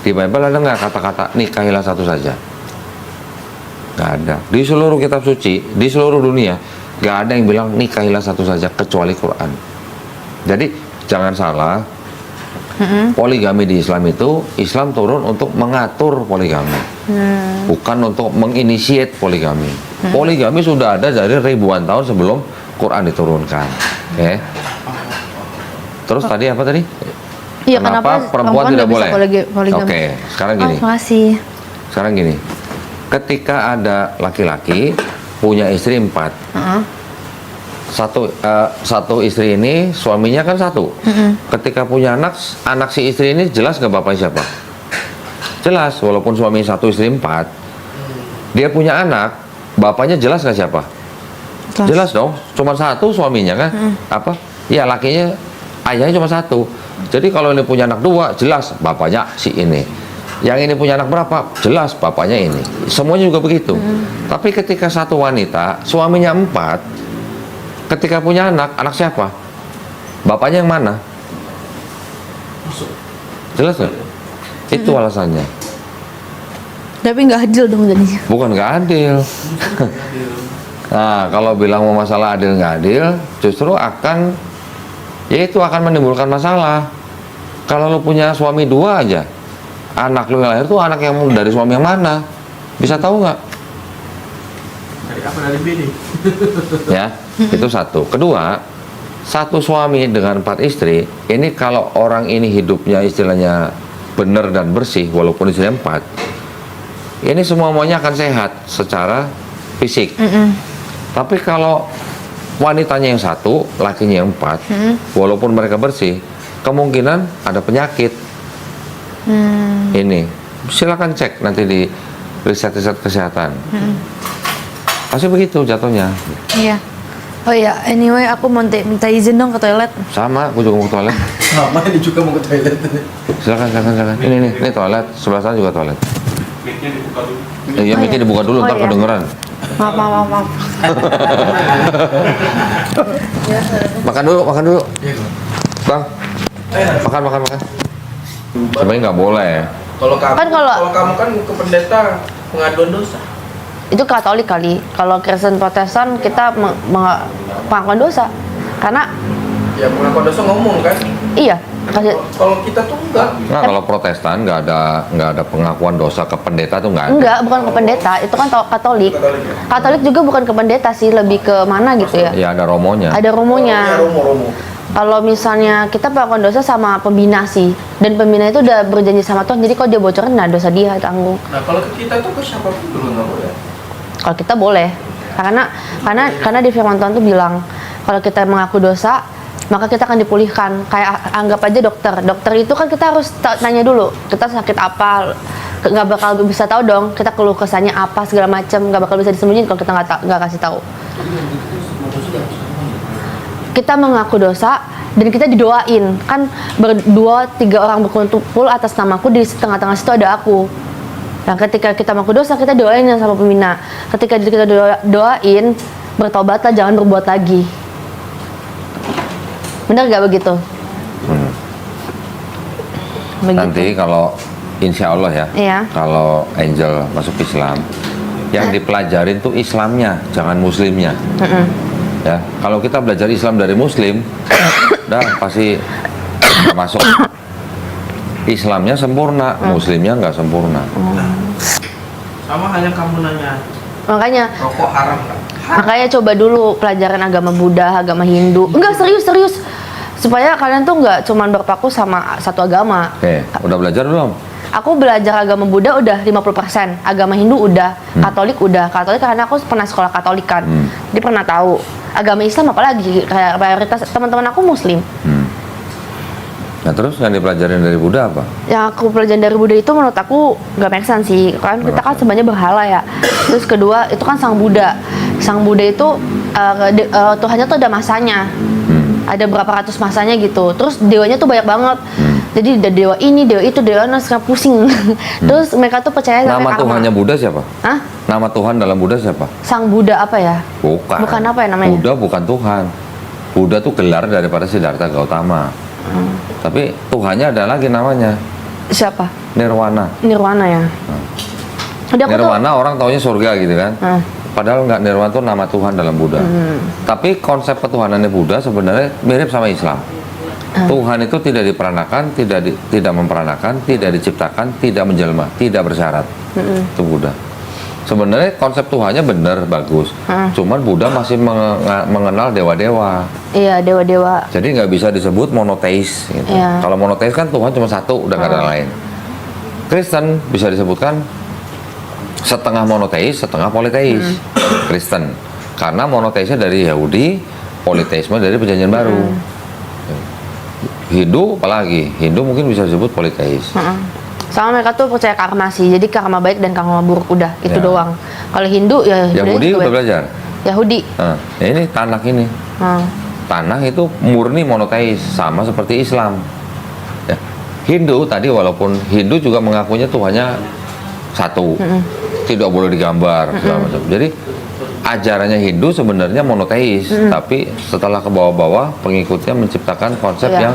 Di Bible ada nggak kata-kata nikahilah satu saja? Nggak ada. Di seluruh kitab suci, di seluruh dunia, nggak ada yang bilang nikahilah satu saja kecuali Quran. Jadi jangan salah, poligami di Islam itu, Islam turun untuk mengatur poligami, bukan untuk menginisiat poligami. Poligami sudah ada dari ribuan tahun sebelum Quran diturunkan. Oke. Terus tadi apa tadi? Iya, Kenapa perempuan tidak nggak bisa boleh? poligami? Oke, sekarang gini. Makasih. Sekarang gini. Ketika ada laki-laki punya istri 4, satu istri ini suaminya kan 1. Ketika punya anak, anak si istri ini jelas nggak bapaknya siapa? Jelas, walaupun suami 1 istri 4, dia punya anak, bapaknya jelas nggak siapa? Jelas dong, cuma 1 suaminya kan? Apa? Ya lakinya, ayahnya cuma 1. Jadi kalau ini punya anak 2, jelas bapaknya si ini. Yang ini punya anak berapa? Jelas bapaknya ini. Semuanya juga begitu. Tapi ketika satu wanita, suaminya 4, ketika punya anak siapa? Bapaknya yang mana? Jelas nggak? Itu alasannya. Tapi nggak adil dong jadinya. Bukan nggak adil. Nah, kalau bilang mau masalah adil nggak adil, justru akan, ya itu akan menimbulkan masalah. Kalau lo punya suami 2 aja, anak lo yang lahir tuh anak yang dari suami yang mana? Bisa tahu nggak? Dari apa, dari bini? Ya, itu satu. Kedua, satu suami dengan 4 istri, ini kalau orang ini hidupnya istilahnya benar dan bersih, walaupun istrinya 4, ini semuanya akan sehat secara fisik. Tapi kalau wanitanya yang 1, lakinya yang 4, walaupun mereka bersih, kemungkinan ada penyakit. Ini, silakan cek nanti di riset-riset kesehatan. Pasti begitu jatuhnya. Iya. Oh iya, anyway aku mau minta izin dong ke toilet. Sama, aku juga mau ke toilet. Sama, ini juga mau ke toilet. Silakan. Ini toilet, sebelah sana juga toilet. Mic-nya dibuka dulu. Iya, mic-nya dibuka dulu, Oh, ntar iya. kedengeran. Maaf. Makan dulu. Iya, Bang. Bang, makan. Sebenarnya nggak boleh. Kalau kamu, Kan kalau- kalau kamu kan ke pendeta pengaduan dosa. Itu Katolik kali. Kalau Kristen Protestan kita pengakuan dosa. Karena Ya pengakuan dosa ngomong kan. iya, kasih Kalau kita tuh enggak. Nah, kalau Protestan nggak ada pengakuan dosa ke pendeta tuh nggak ada. enggak, bukan ke pendeta, itu kan Katolik. Katolik ya. Katolik juga bukan ke pendeta sih, lebih ke mana gitu ya. Ya ada romonya. Ada Ya, romonya. romo. Kalau misalnya kita pengakuan dosa sama pembina sih, dan pembina itu udah berjanji sama Tuhan, jadi kalau dia bocorin, nah dosa dia tanggung. Nah kalau ke kita tuh ke siapapun dulu nggak boleh. Kalau kita boleh, karena di firman Tuhan tuh bilang kalau kita mengaku dosa, maka kita akan dipulihkan. Kayak anggap aja dokter itu kan kita harus nanya dulu, kita sakit apa, nggak bakal bisa tahu dong, kita keluh kesahnya apa segala macam, nggak bakal bisa disembunyiin kalau kita nggak kasih tahu. Kita mengaku dosa dan kita didoain, kan 2-3 orang berkumpul atas namaku, di tengah-tengah situ ada aku. Nah, ketika kita mengaku dosa, kita doain sama pembina. Ketika kita doain, bertobatlah, jangan berbuat lagi. Benar gak begitu? Begitu. Nanti kalau insya Allah ya, Iya. kalau Angel masuk Islam, yang dipelajarin tuh Islamnya, jangan Muslimnya. Ya, kalau kita belajar Islam dari Muslim, dah pasti nggak masuk. Islamnya sempurna, Muslimnya nggak sempurna. Sama hanya kamu nanya Makanya rokok haram nggak? Makanya coba dulu pelajaran agama Buddha, agama Hindu. Enggak, serius. Supaya kalian tuh nggak cuman berpaku sama satu agama. Oke, udah belajar belum? Aku belajar agama Buddha udah 50%, agama Hindu udah, Katolik udah. Katolik karena aku pernah sekolah Katolik kan. Jadi pernah tahu. Agama Islam apalagi, kayak mayoritas teman-teman aku Muslim. Nah terus yang dipelajarin dari Buddha apa? Yang aku pelajarin dari Buddha itu menurut aku nggak make sense sih. Kan kita kan sebenarnya berhala ya. Terus kedua itu kan Sang Buddha. Sang Buddha itu Tuhannya tuh ada masanya. Ada berapa ratus masanya gitu. Terus dewanya tuh banyak banget. Jadi ada dewa ini, dewa itu, dewa itu, sekarang pusing. Terus mereka tuh percaya sama Nama karma. Tuhannya Buddha siapa? Hah? Nama Tuhan dalam Buddha siapa? Sang Buddha apa ya? Bukan. Bukan apa ya namanya? Buddha bukan Tuhan. Buddha tuh gelar daripada Siddhartha Gautama. Tapi Tuhannya ada lagi namanya Siapa? Nirwana. Nirwana ya. Jadi aku tuh- Nirwana orang taunya surga gitu kan. Padahal nggak, nirwana itu nama Tuhan dalam Buddha. Tapi konsep ketuhanannya Buddha sebenarnya mirip sama Islam. Tuhan itu tidak diperanakan, tidak memperanakan, tidak diciptakan, tidak menjelma, tidak bersyarat. Itu Buddha. Sebenarnya konsep Tuhannya benar, bagus. Cuman Buddha masih mengenal dewa-dewa. Iya, dewa-dewa. Jadi nggak bisa disebut monoteis. Gitu. Iya. Kalau monoteis kan Tuhan cuma satu, udah nggak ada lain. Kristen bisa disebutkan setengah monoteis, setengah politeis. Kristen, karena monoteisnya dari Yahudi, politeisme dari Perjanjian Baru. Hindu apalagi, Hindu mungkin bisa disebut politeis. Sama mereka tuh percaya karma sih. Jadi karma baik dan karma buruk udah itu Ya. doang. Kalau Hindu ya Yahudi juga udah belajar. Yahudi. Nah, ini Tanakh ini. Tanakh itu murni monoteis, sama seperti Islam. Ya. Hindu tadi walaupun Hindu juga mengakunya Tuhannya satu, tidak boleh digambar segala macam. Jadi ajarannya Hindu sebenarnya monoteis, tapi setelah ke bawah-bawah pengikutnya menciptakan konsep Iya. yang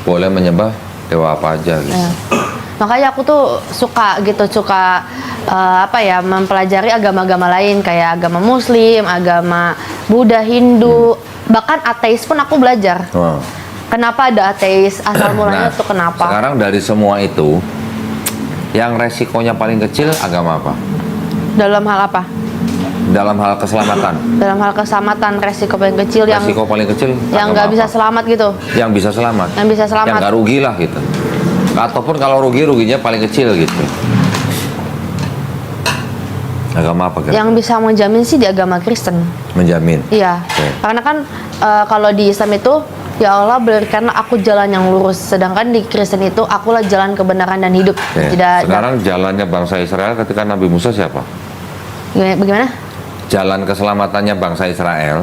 boleh menyembah dewa apa aja gitu. Ya. Makanya aku tuh suka mempelajari agama-agama lain kayak agama Muslim, agama Buddha, Hindu, bahkan ateis pun aku belajar. Wah. Kenapa ada ateis? Asal mulanya tuh kenapa? Sekarang dari semua itu, yang resikonya paling kecil agama apa? Dalam hal apa? Dalam hal keselamatan. Dalam hal keselamatan, resiko paling kecil yang Resiko paling kecil yang agama nggak bisa apa? selamat gitu. Yang bisa selamat. Yang bisa selamat. Yang nggak rugi lah gitu. Ataupun kalau ruginya paling kecil gitu. Agama apa kira? Yang bisa menjamin sih di agama Kristen. Menjamin. Iya. Oke. Karena kan kalau di Islam itu ya Allah berikanlah aku jalan yang lurus. Sedangkan di Kristen itu akulah jalan kebenaran dan hidup. Oke. Tidak. Sekarang jalannya bangsa Israel ketika Nabi Musa siapa? Bagaimana? Jalan keselamatannya bangsa Israel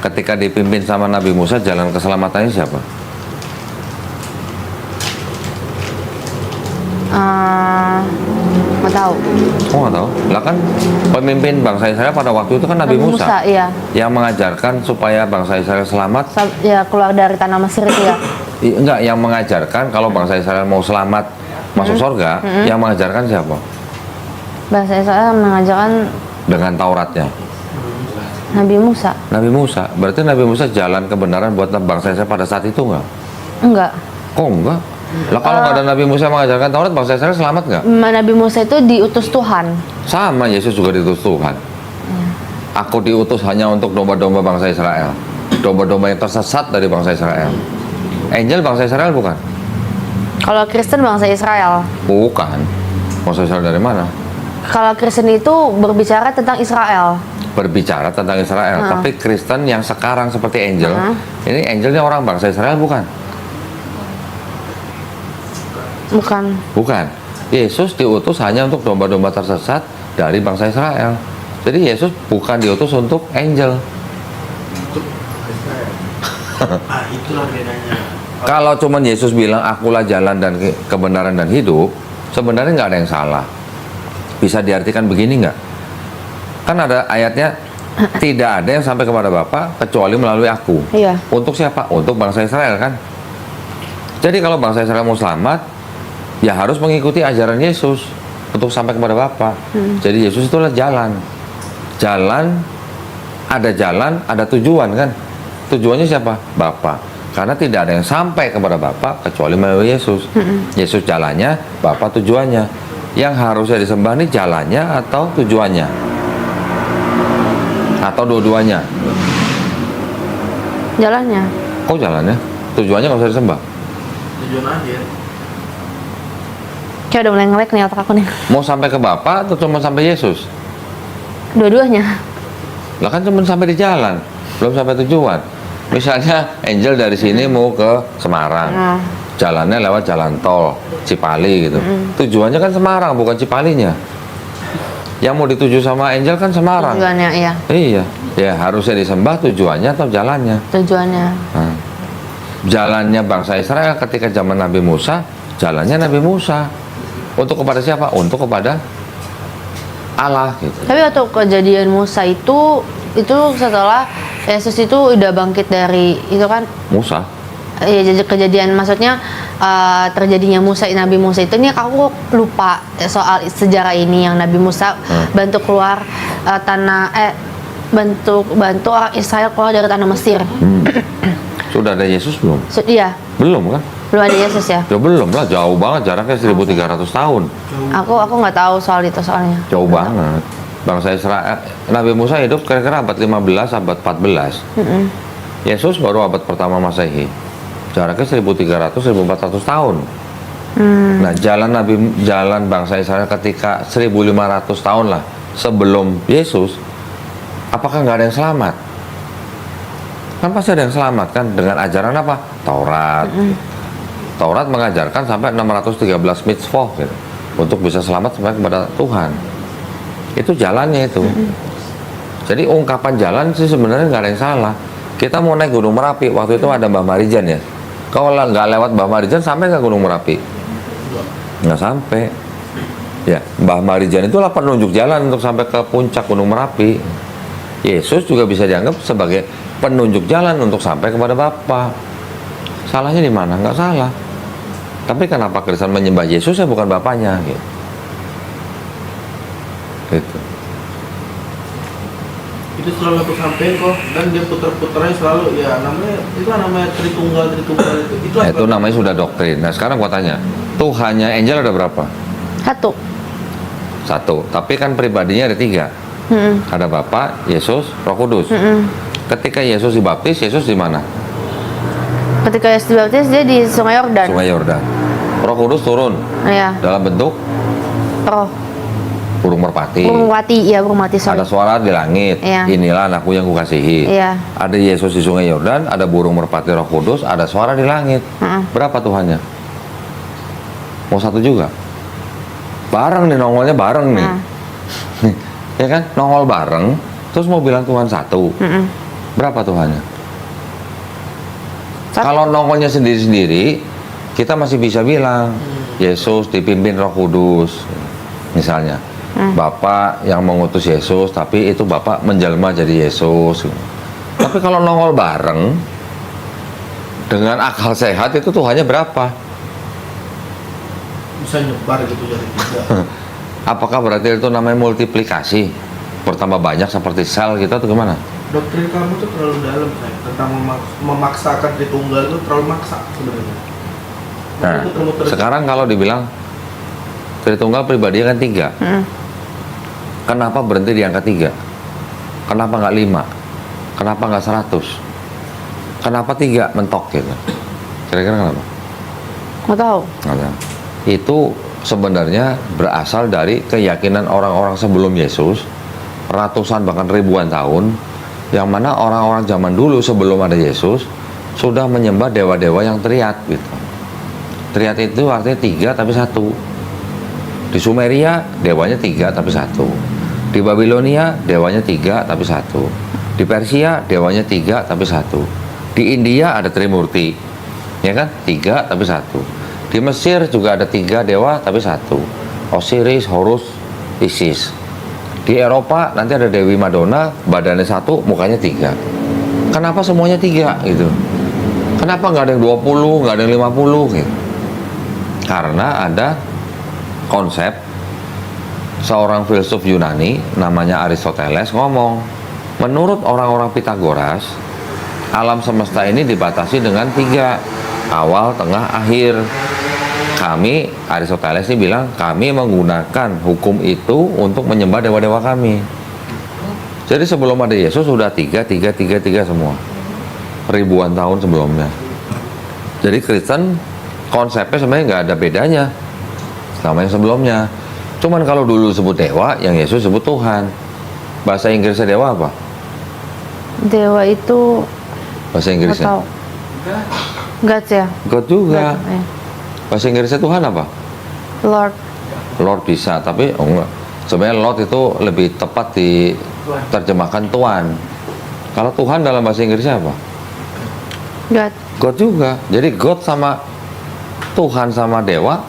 ketika dipimpin sama Nabi Musa, jalan keselamatannya siapa? Nggak tahu. Oh nggak tahu. Lah kan pemimpin bangsa Israel pada waktu itu kan Nabi Musa, iya. yang mengajarkan supaya bangsa Israel selamat. Ya keluar dari tanah Mesir itu ya. Enggak, yang mengajarkan kalau bangsa Israel mau selamat masuk surga, yang mengajarkan siapa? Bahasa Israel mengajarkan Dengan Tauratnya. Nabi Musa. Nabi Musa. Berarti Nabi Musa jalan kebenaran buat bangsa Israel pada saat itu nggak? Enggak. Kok enggak? Lah kalau nggak ada Nabi Musa mengajarkan Taurat, bangsa Israel selamat nggak? Nabi Musa itu diutus Tuhan. Sama, Yesus juga diutus Tuhan. Aku diutus hanya untuk domba-domba bangsa Israel. Domba-domba yang tersesat dari bangsa Israel. Angel bangsa Israel bukan? Kalau Kristen bangsa Israel. Bukan. Bangsa Israel dari mana? Kalau Kristen itu berbicara tentang Israel. Berbicara tentang Israel. Tapi Kristen yang sekarang seperti Angel, ini Angelnya orang bangsa Israel bukan? Bukan. Bukan. Yesus diutus hanya untuk domba-domba tersesat dari bangsa Israel. Jadi Yesus bukan diutus untuk Angel. Itulah bedanya. Kalau cuman Yesus bilang akulah jalan dan kebenaran dan hidup, sebenarnya nggak ada yang salah. Bisa diartikan begini nggak? Kan ada ayatnya, tidak ada yang sampai kepada Bapa kecuali melalui aku. Iya. Untuk siapa? Untuk bangsa Israel kan? Jadi kalau bangsa Israel mau selamat, ya harus mengikuti ajaran Yesus untuk sampai kepada Bapa. Jadi Yesus itulah jalan. Jalan, ada tujuan kan? Tujuannya siapa? Bapa. Karena tidak ada yang sampai kepada Bapa kecuali melalui Yesus. Yesus jalannya, Bapa tujuannya. Yang harusnya disembah ini jalannya atau tujuannya? Atau dua-duanya? Jalannya. Kok jalannya? Tujuannya nggak usah disembah. Tujuan akhir. Kayak udah mulai nge-lag nih otak aku nih. Mau sampai ke Bapa atau cuma sampai Yesus? Dua-duanya. Lah kan cuma sampai di jalan, belum sampai tujuan. Misalnya Angel dari sini mau ke Semarang, jalannya lewat jalan tol Cipali gitu. Tujuannya kan Semarang, bukan Cipalinya. Yang mau dituju sama Angel kan Semarang. Tujuannya, iya. Iya, ya harusnya disembah tujuannya atau jalannya. Tujuannya. Nah, jalannya bangsa Israel ketika zaman Nabi Musa, jalannya Nabi Musa. Untuk kepada siapa? Untuk kepada Allah gitu. Tapi waktu kejadian Musa itu setelah Yesus itu udah bangkit dari itu kan? Musa. Iya, kejadian maksudnya terjadinya Nabi Musa itu, ini aku lupa soal sejarah ini yang Nabi Musa bantu keluar bantu orang Israel keluar dari tanah Mesir. Sudah ada Yesus belum? Iya, Belum kan? belum ada Yesus ya. Ya belum lah, jauh banget jaraknya 1300 tahun. Aku nggak tahu soal itu soalnya. Jauh banget. Bangsa Israel, Nabi Musa hidup kira-kira abad 15, abad 14. Yesus baru abad pertama Masehi. Jaraknya 1300-1400 tahun. Nah, jalan bangsa Israel ketika 1500 tahun lah sebelum Yesus, apakah nggak ada yang selamat? Kan pasti ada yang selamat kan dengan ajaran apa? Taurat. Taurat mengajarkan sampai 613 mitzvah gitu, untuk bisa selamat sampai kepada Tuhan. Itu jalannya itu. Jadi ungkapan jalan sih sebenarnya nggak ada yang salah. Kita mau naik Gunung Merapi, waktu itu ada Mbah Marijan ya. Kalau nggak lewat Mbah Marijan sampai nggak Gunung Merapi? Nggak sampai. Ya, Mbah Marijan itulah penunjuk jalan untuk sampai ke puncak Gunung Merapi. Yesus juga bisa dianggap sebagai penunjuk jalan untuk sampai kepada Bapa. Salahnya di mana? Nggak salah. Tapi kenapa Kristen menyembah Yesus ya bukan Bapaknya? Gitu. Itu selalu aku sampein kok, dan dia putar-putarnya selalu ya namanya Tritunggal itu. Nah, itu namanya sudah doktrin. Nah sekarang gua tanya, Tuhannya Angel ada berapa? Satu. Tapi kan pribadinya ada 3. Ada Bapa, Yesus, Roh Kudus. Ketika Yesus dibaptis, Yesus di mana? Ketika Yesus dibaptis dia di Sungai Yordan. Sungai Yordan. Roh Kudus turun Iya. dalam bentuk Roh. burung merpati. Burung mati. Sorry. Ada suara di langit. Iya. Inilah anakku yang kukasihi. Iya. Ada Yesus di Sungai Yordan, ada burung merpati Roh Kudus, ada suara di langit. Berapa Tuhannya? Mau satu juga? Bareng nih, nongolnya bareng nih. Ya kan? Nongol bareng, terus mau bilang Tuhan satu. Berapa Tuhannya? Kalau nongolnya sendiri-sendiri, kita masih bisa bilang Yesus dipimpin Roh Kudus. Misalnya, Bapa yang mengutus Yesus, tapi itu Bapa menjelma jadi Yesus. Tapi kalau nongol bareng dengan akal sehat, itu Tuhannya berapa? Bisa nyebar gitu jadi 3. Apakah berarti itu namanya multiplikasi? Bertambah banyak seperti sel gitu atau gimana? Doktrin kamu tuh terlalu dalam, saya tentang memaksakan Tritunggal itu terlalu maksa sebenarnya. Nah, sekarang kalau dibilang Tritunggal pribadi kan 3. Kenapa berhenti di angka 3? Kenapa nggak 5? Kenapa nggak 100? Kenapa 3 mentok gitu? Kira-kira kenapa? Nggak tahu. Nggak tahu. Itu sebenarnya berasal dari keyakinan orang-orang sebelum Yesus, ratusan bahkan ribuan tahun, yang mana orang-orang zaman dulu sebelum ada Yesus sudah menyembah dewa-dewa yang triad gitu. Triad itu artinya 3 tapi 1. Di Sumeria dewanya 3 tapi 1. Di Babilonia dewanya 3 tapi 1. Di Persia dewanya 3 tapi 1. Di India ada Trimurti, ya kan? 3 tapi 1. Di Mesir juga ada 3 dewa tapi 1. Osiris, Horus, Isis. Di Eropa nanti ada Dewi Madonna, badannya 1, mukanya 3. Kenapa semuanya 3 gitu? Kenapa nggak ada yang 20, nggak ada yang 50 gitu? Karena ada konsep seorang filsuf Yunani namanya Aristoteles ngomong, menurut orang-orang Pitagoras, alam semesta ini dibatasi dengan 3, awal, tengah, akhir. Kami, Aristoteles ini bilang, kami menggunakan hukum itu untuk menyembah dewa-dewa kami. Jadi sebelum ada Yesus sudah 3 semua. Ribuan tahun sebelumnya. Jadi Kristen konsepnya sebenarnya nggak ada bedanya sama yang sebelumnya. Cuman kalau dulu sebut dewa, yang Yesus sebut Tuhan. Bahasa Inggrisnya dewa apa? Dewa itu Bahasa nggak Inggrisnya? tahu. God ya. God juga. God, ya. Bahasa Inggrisnya Tuhan apa? Lord. Lord bisa, tapi enggak. Sebenarnya Lord itu lebih tepat diterjemahkan Tuhan. Kalau Tuhan dalam bahasa Inggrisnya apa? God. God juga. Jadi God sama Tuhan sama dewa,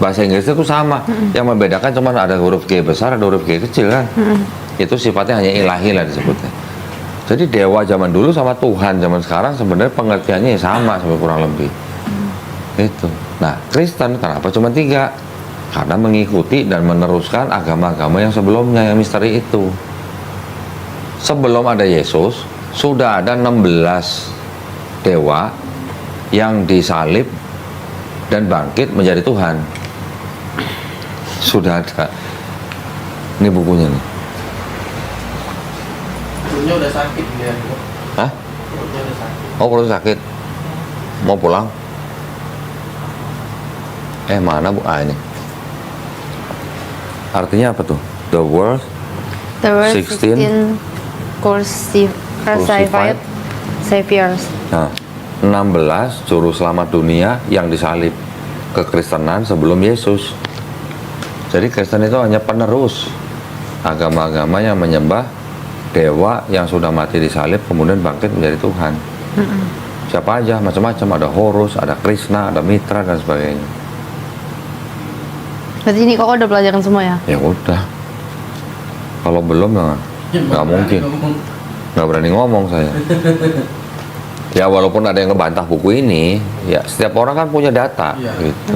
bahasa Inggrisnya itu sama. Yang membedakan cuma ada huruf G besar, ada huruf G kecil kan. Itu sifatnya hanya ilahi lah disebutnya. Jadi dewa zaman dulu sama Tuhan zaman sekarang sebenarnya pengertiannya sama kurang lebih. Itu. Nah, Kristen kenapa cuma 3? Karena mengikuti dan meneruskan agama-agama yang sebelumnya, yang misteri itu. Sebelum ada Yesus, sudah ada 16 dewa yang disalib dan bangkit menjadi Tuhan. Sudah ada. Ini bukunya nih. Perutnya udah sakit dia. Hah? Perutnya udah sakit. Oh, perut sakit. Mau pulang? Mana bu? Ini. Artinya apa tuh? The world There were 16 crucified saviors. Nah, 16 juru selamat dunia yang disalib. Kekristenan sebelum Yesus. Jadi Kristen itu hanya penerus agama-agama yang menyembah dewa yang sudah mati disalib kemudian bangkit menjadi Tuhan. Siapa aja, macam-macam, ada Horus, ada Krishna, ada Mitra dan sebagainya. Berarti ini kok udah pelajaran semua ya? Ya udah. Kalau belum nggak mungkin. Nggak berani ngomong saya. Ya walaupun ada yang ngebantah buku ini, ya setiap orang kan punya data, Iya. gitu.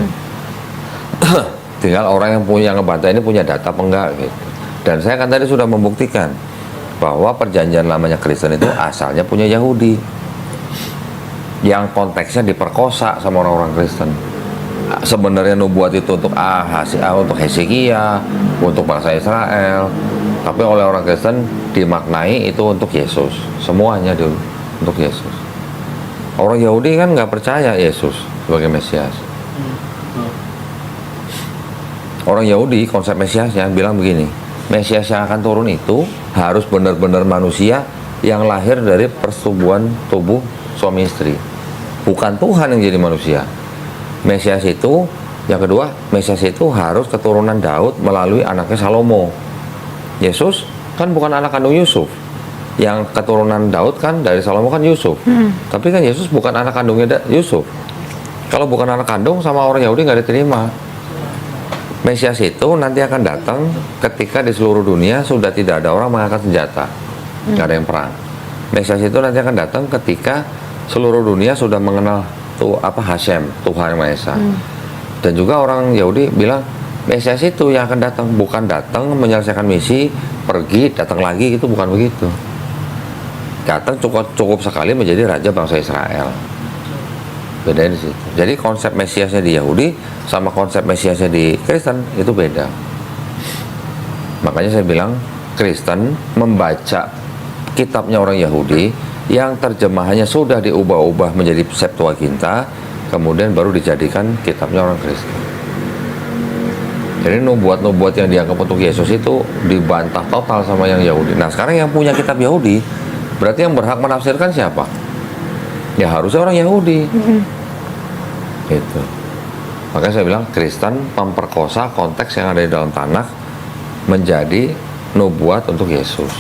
Tinggal orang yang punya ngebantah ini punya data apa enggak, gitu. Dan saya kan tadi sudah membuktikan bahwa perjanjian lamanya Kristen itu asalnya punya Yahudi, yang konteksnya diperkosa sama orang-orang Kristen. Sebenarnya nubuat itu untuk untuk Hezekia, untuk bangsa Israel, tapi oleh orang Kristen dimaknai itu untuk Yesus, semuanya untuk Yesus. Orang Yahudi kan nggak percaya Yesus sebagai Mesias. Orang Yahudi konsep Mesiasnya bilang begini, Mesias yang akan turun itu harus benar-benar manusia yang lahir dari persetubuhan tubuh suami istri, bukan Tuhan yang jadi manusia. Mesias itu, yang kedua, Mesias itu harus keturunan Daud melalui anaknya Salomo. Yesus kan bukan anak kandung Yusuf. Yang keturunan Daud kan dari Salomo kan Yusuf. Tapi kan Yesus bukan anak kandungnya Yusuf. Kalau bukan anak kandung sama orang Yahudi nggak diterima. Mesias itu nanti akan datang ketika di seluruh dunia sudah tidak ada orang mengangkat senjata, nggak ada yang perang. Mesias itu nanti akan datang ketika seluruh dunia sudah mengenal Hashem, Tuhan yang Maha Esa. Dan juga orang Yahudi bilang Mesias itu yang akan datang, bukan datang menyelesaikan misi, pergi, datang lagi, itu bukan begitu. Datang cukup sekali menjadi raja bangsa Israel. Bedanya di situ. Jadi konsep Mesiasnya di Yahudi sama konsep Mesiasnya di Kristen itu beda. Makanya saya bilang Kristen membaca kitabnya orang Yahudi yang terjemahannya sudah diubah-ubah menjadi Septuaginta, kemudian baru dijadikan kitabnya orang Kristen. Jadi nubuat-nubuat yang dianggap untuk Yesus itu dibantah total sama yang Yahudi. Nah sekarang yang punya kitab Yahudi, berarti yang berhak menafsirkan siapa? Ya harusnya orang Yahudi. Gitu. Makanya saya bilang Kristen memperkosa konteks yang ada di dalam Tanakh menjadi nubuat untuk Yesus.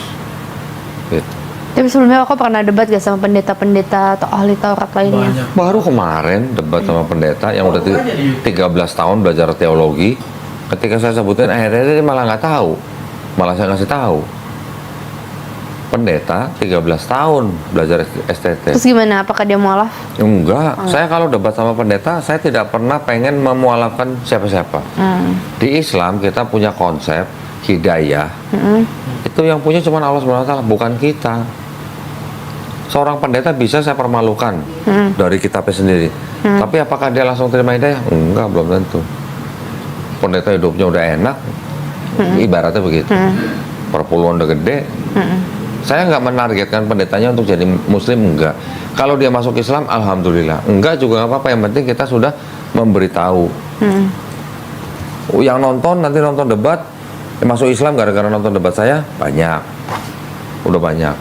Gitu. Tapi sebelumnya aku pernah debat gak sama pendeta-pendeta atau ahli Taurat lainnya? Banyak. Baru kemarin debat sama pendeta yang udah 13 tahun belajar teologi. Ketika saya sebutin akhirnya dia malah nggak tahu, malah saya kasih tahu. Pendeta 13 tahun belajar STT. Terus gimana? Apakah dia mualaf? Enggak, saya kalau debat sama pendeta saya tidak pernah pengen memualafkan siapa-siapa. Di Islam kita punya konsep hidayah. Itu yang punya cuma Allah SWT, bukan kita. Seorang pendeta bisa saya permalukan dari kitabnya sendiri. Tapi apakah dia langsung terima hidayah? Enggak, belum tentu. Pendeta hidupnya udah enak, ibaratnya begitu. Perpuluhan udah gede. Saya nggak menargetkan pendetanya untuk jadi muslim, enggak. Kalau dia masuk Islam, alhamdulillah. Enggak juga nggak apa-apa, yang penting kita sudah memberitahu. Yang nanti nonton debat, masuk Islam gara-gara nonton debat saya, banyak. Udah banyak.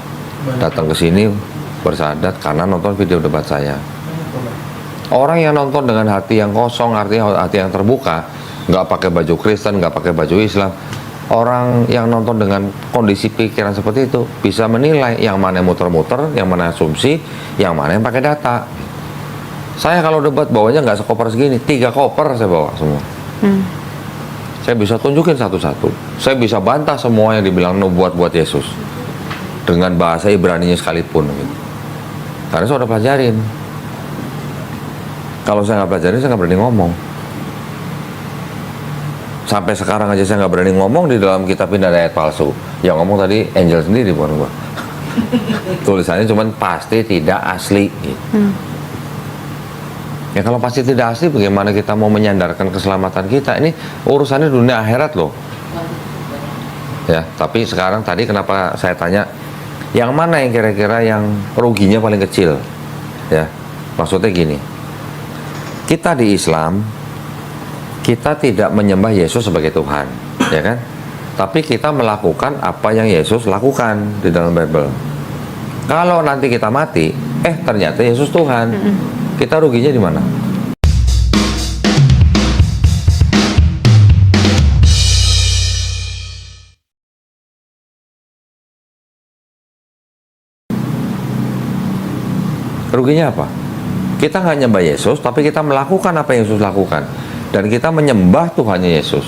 Datang ke sini bersahadat karena nonton video debat saya. Orang yang nonton dengan hati yang kosong, artinya hati yang terbuka, nggak pakai baju Kristen, nggak pakai baju Islam, orang yang nonton dengan kondisi pikiran seperti itu bisa menilai yang mana yang muter-muter, yang mana asumsi, yang mana yang pakai data. Saya kalau debat bawanya nggak sekoper segini, 3 koper saya bawa semua. Saya bisa tunjukin satu-satu. Saya bisa bantah semua yang dibilang nubuat buat Yesus dengan bahasa Ibraninya sekalipun gitu. Karena saya udah pelajarin. Kalau saya nggak pelajari, saya nggak berani ngomong. Sampai sekarang aja saya nggak berani ngomong di dalam kitab ini ada ayat palsu. Yang ngomong tadi Angel sendiri bukan gua. Tulisannya cuman pasti tidak asli. Gitu. Ya kalau pasti tidak asli, bagaimana kita mau menyandarkan keselamatan kita? Ini urusannya dunia akhirat loh. Ya, tapi sekarang tadi kenapa saya tanya, yang mana yang kira-kira yang ruginya paling kecil? Ya, maksudnya gini, kita di Islam, kita tidak menyembah Yesus sebagai Tuhan, ya kan? Tapi kita melakukan apa yang Yesus lakukan di dalam Bible. Kalau nanti kita mati, ternyata Yesus Tuhan, kita ruginya di mana? Ruginya apa? Kita nggak nyembah Yesus, tapi kita melakukan apa yang Yesus lakukan. Dan kita menyembah Tuhannya Yesus.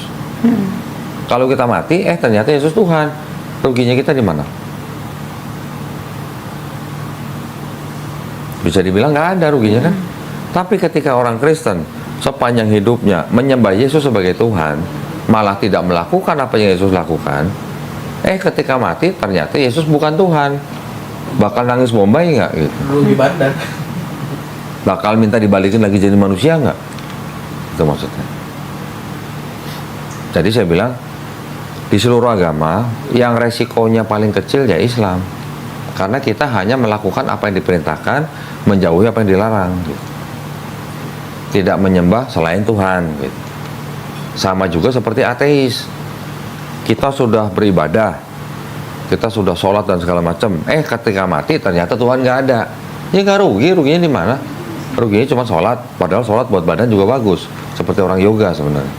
Kalau kita mati, ternyata Yesus Tuhan. Ruginya kita di mana? Bisa dibilang nggak ada ruginya kan? Tapi ketika orang Kristen sepanjang hidupnya menyembah Yesus sebagai Tuhan, malah tidak melakukan apa yang Yesus lakukan, ketika mati ternyata Yesus bukan Tuhan. Bakal nangis bombay nggak gitu? Rugi badan. Bakal minta dibalikin lagi jadi manusia nggak? Itu maksudnya. Jadi saya bilang, di seluruh agama yang resikonya paling kecil ya Islam, karena kita hanya melakukan apa yang diperintahkan, menjauhi apa yang dilarang gitu. Tidak menyembah selain Tuhan gitu. Sama juga seperti ateis, kita sudah beribadah, kita sudah sholat dan segala macam, ketika mati ternyata Tuhan nggak ada, ya nggak rugi. Ruginya di mana? Ruginya cuma sholat, padahal sholat buat badan juga bagus, seperti orang yoga sebenarnya.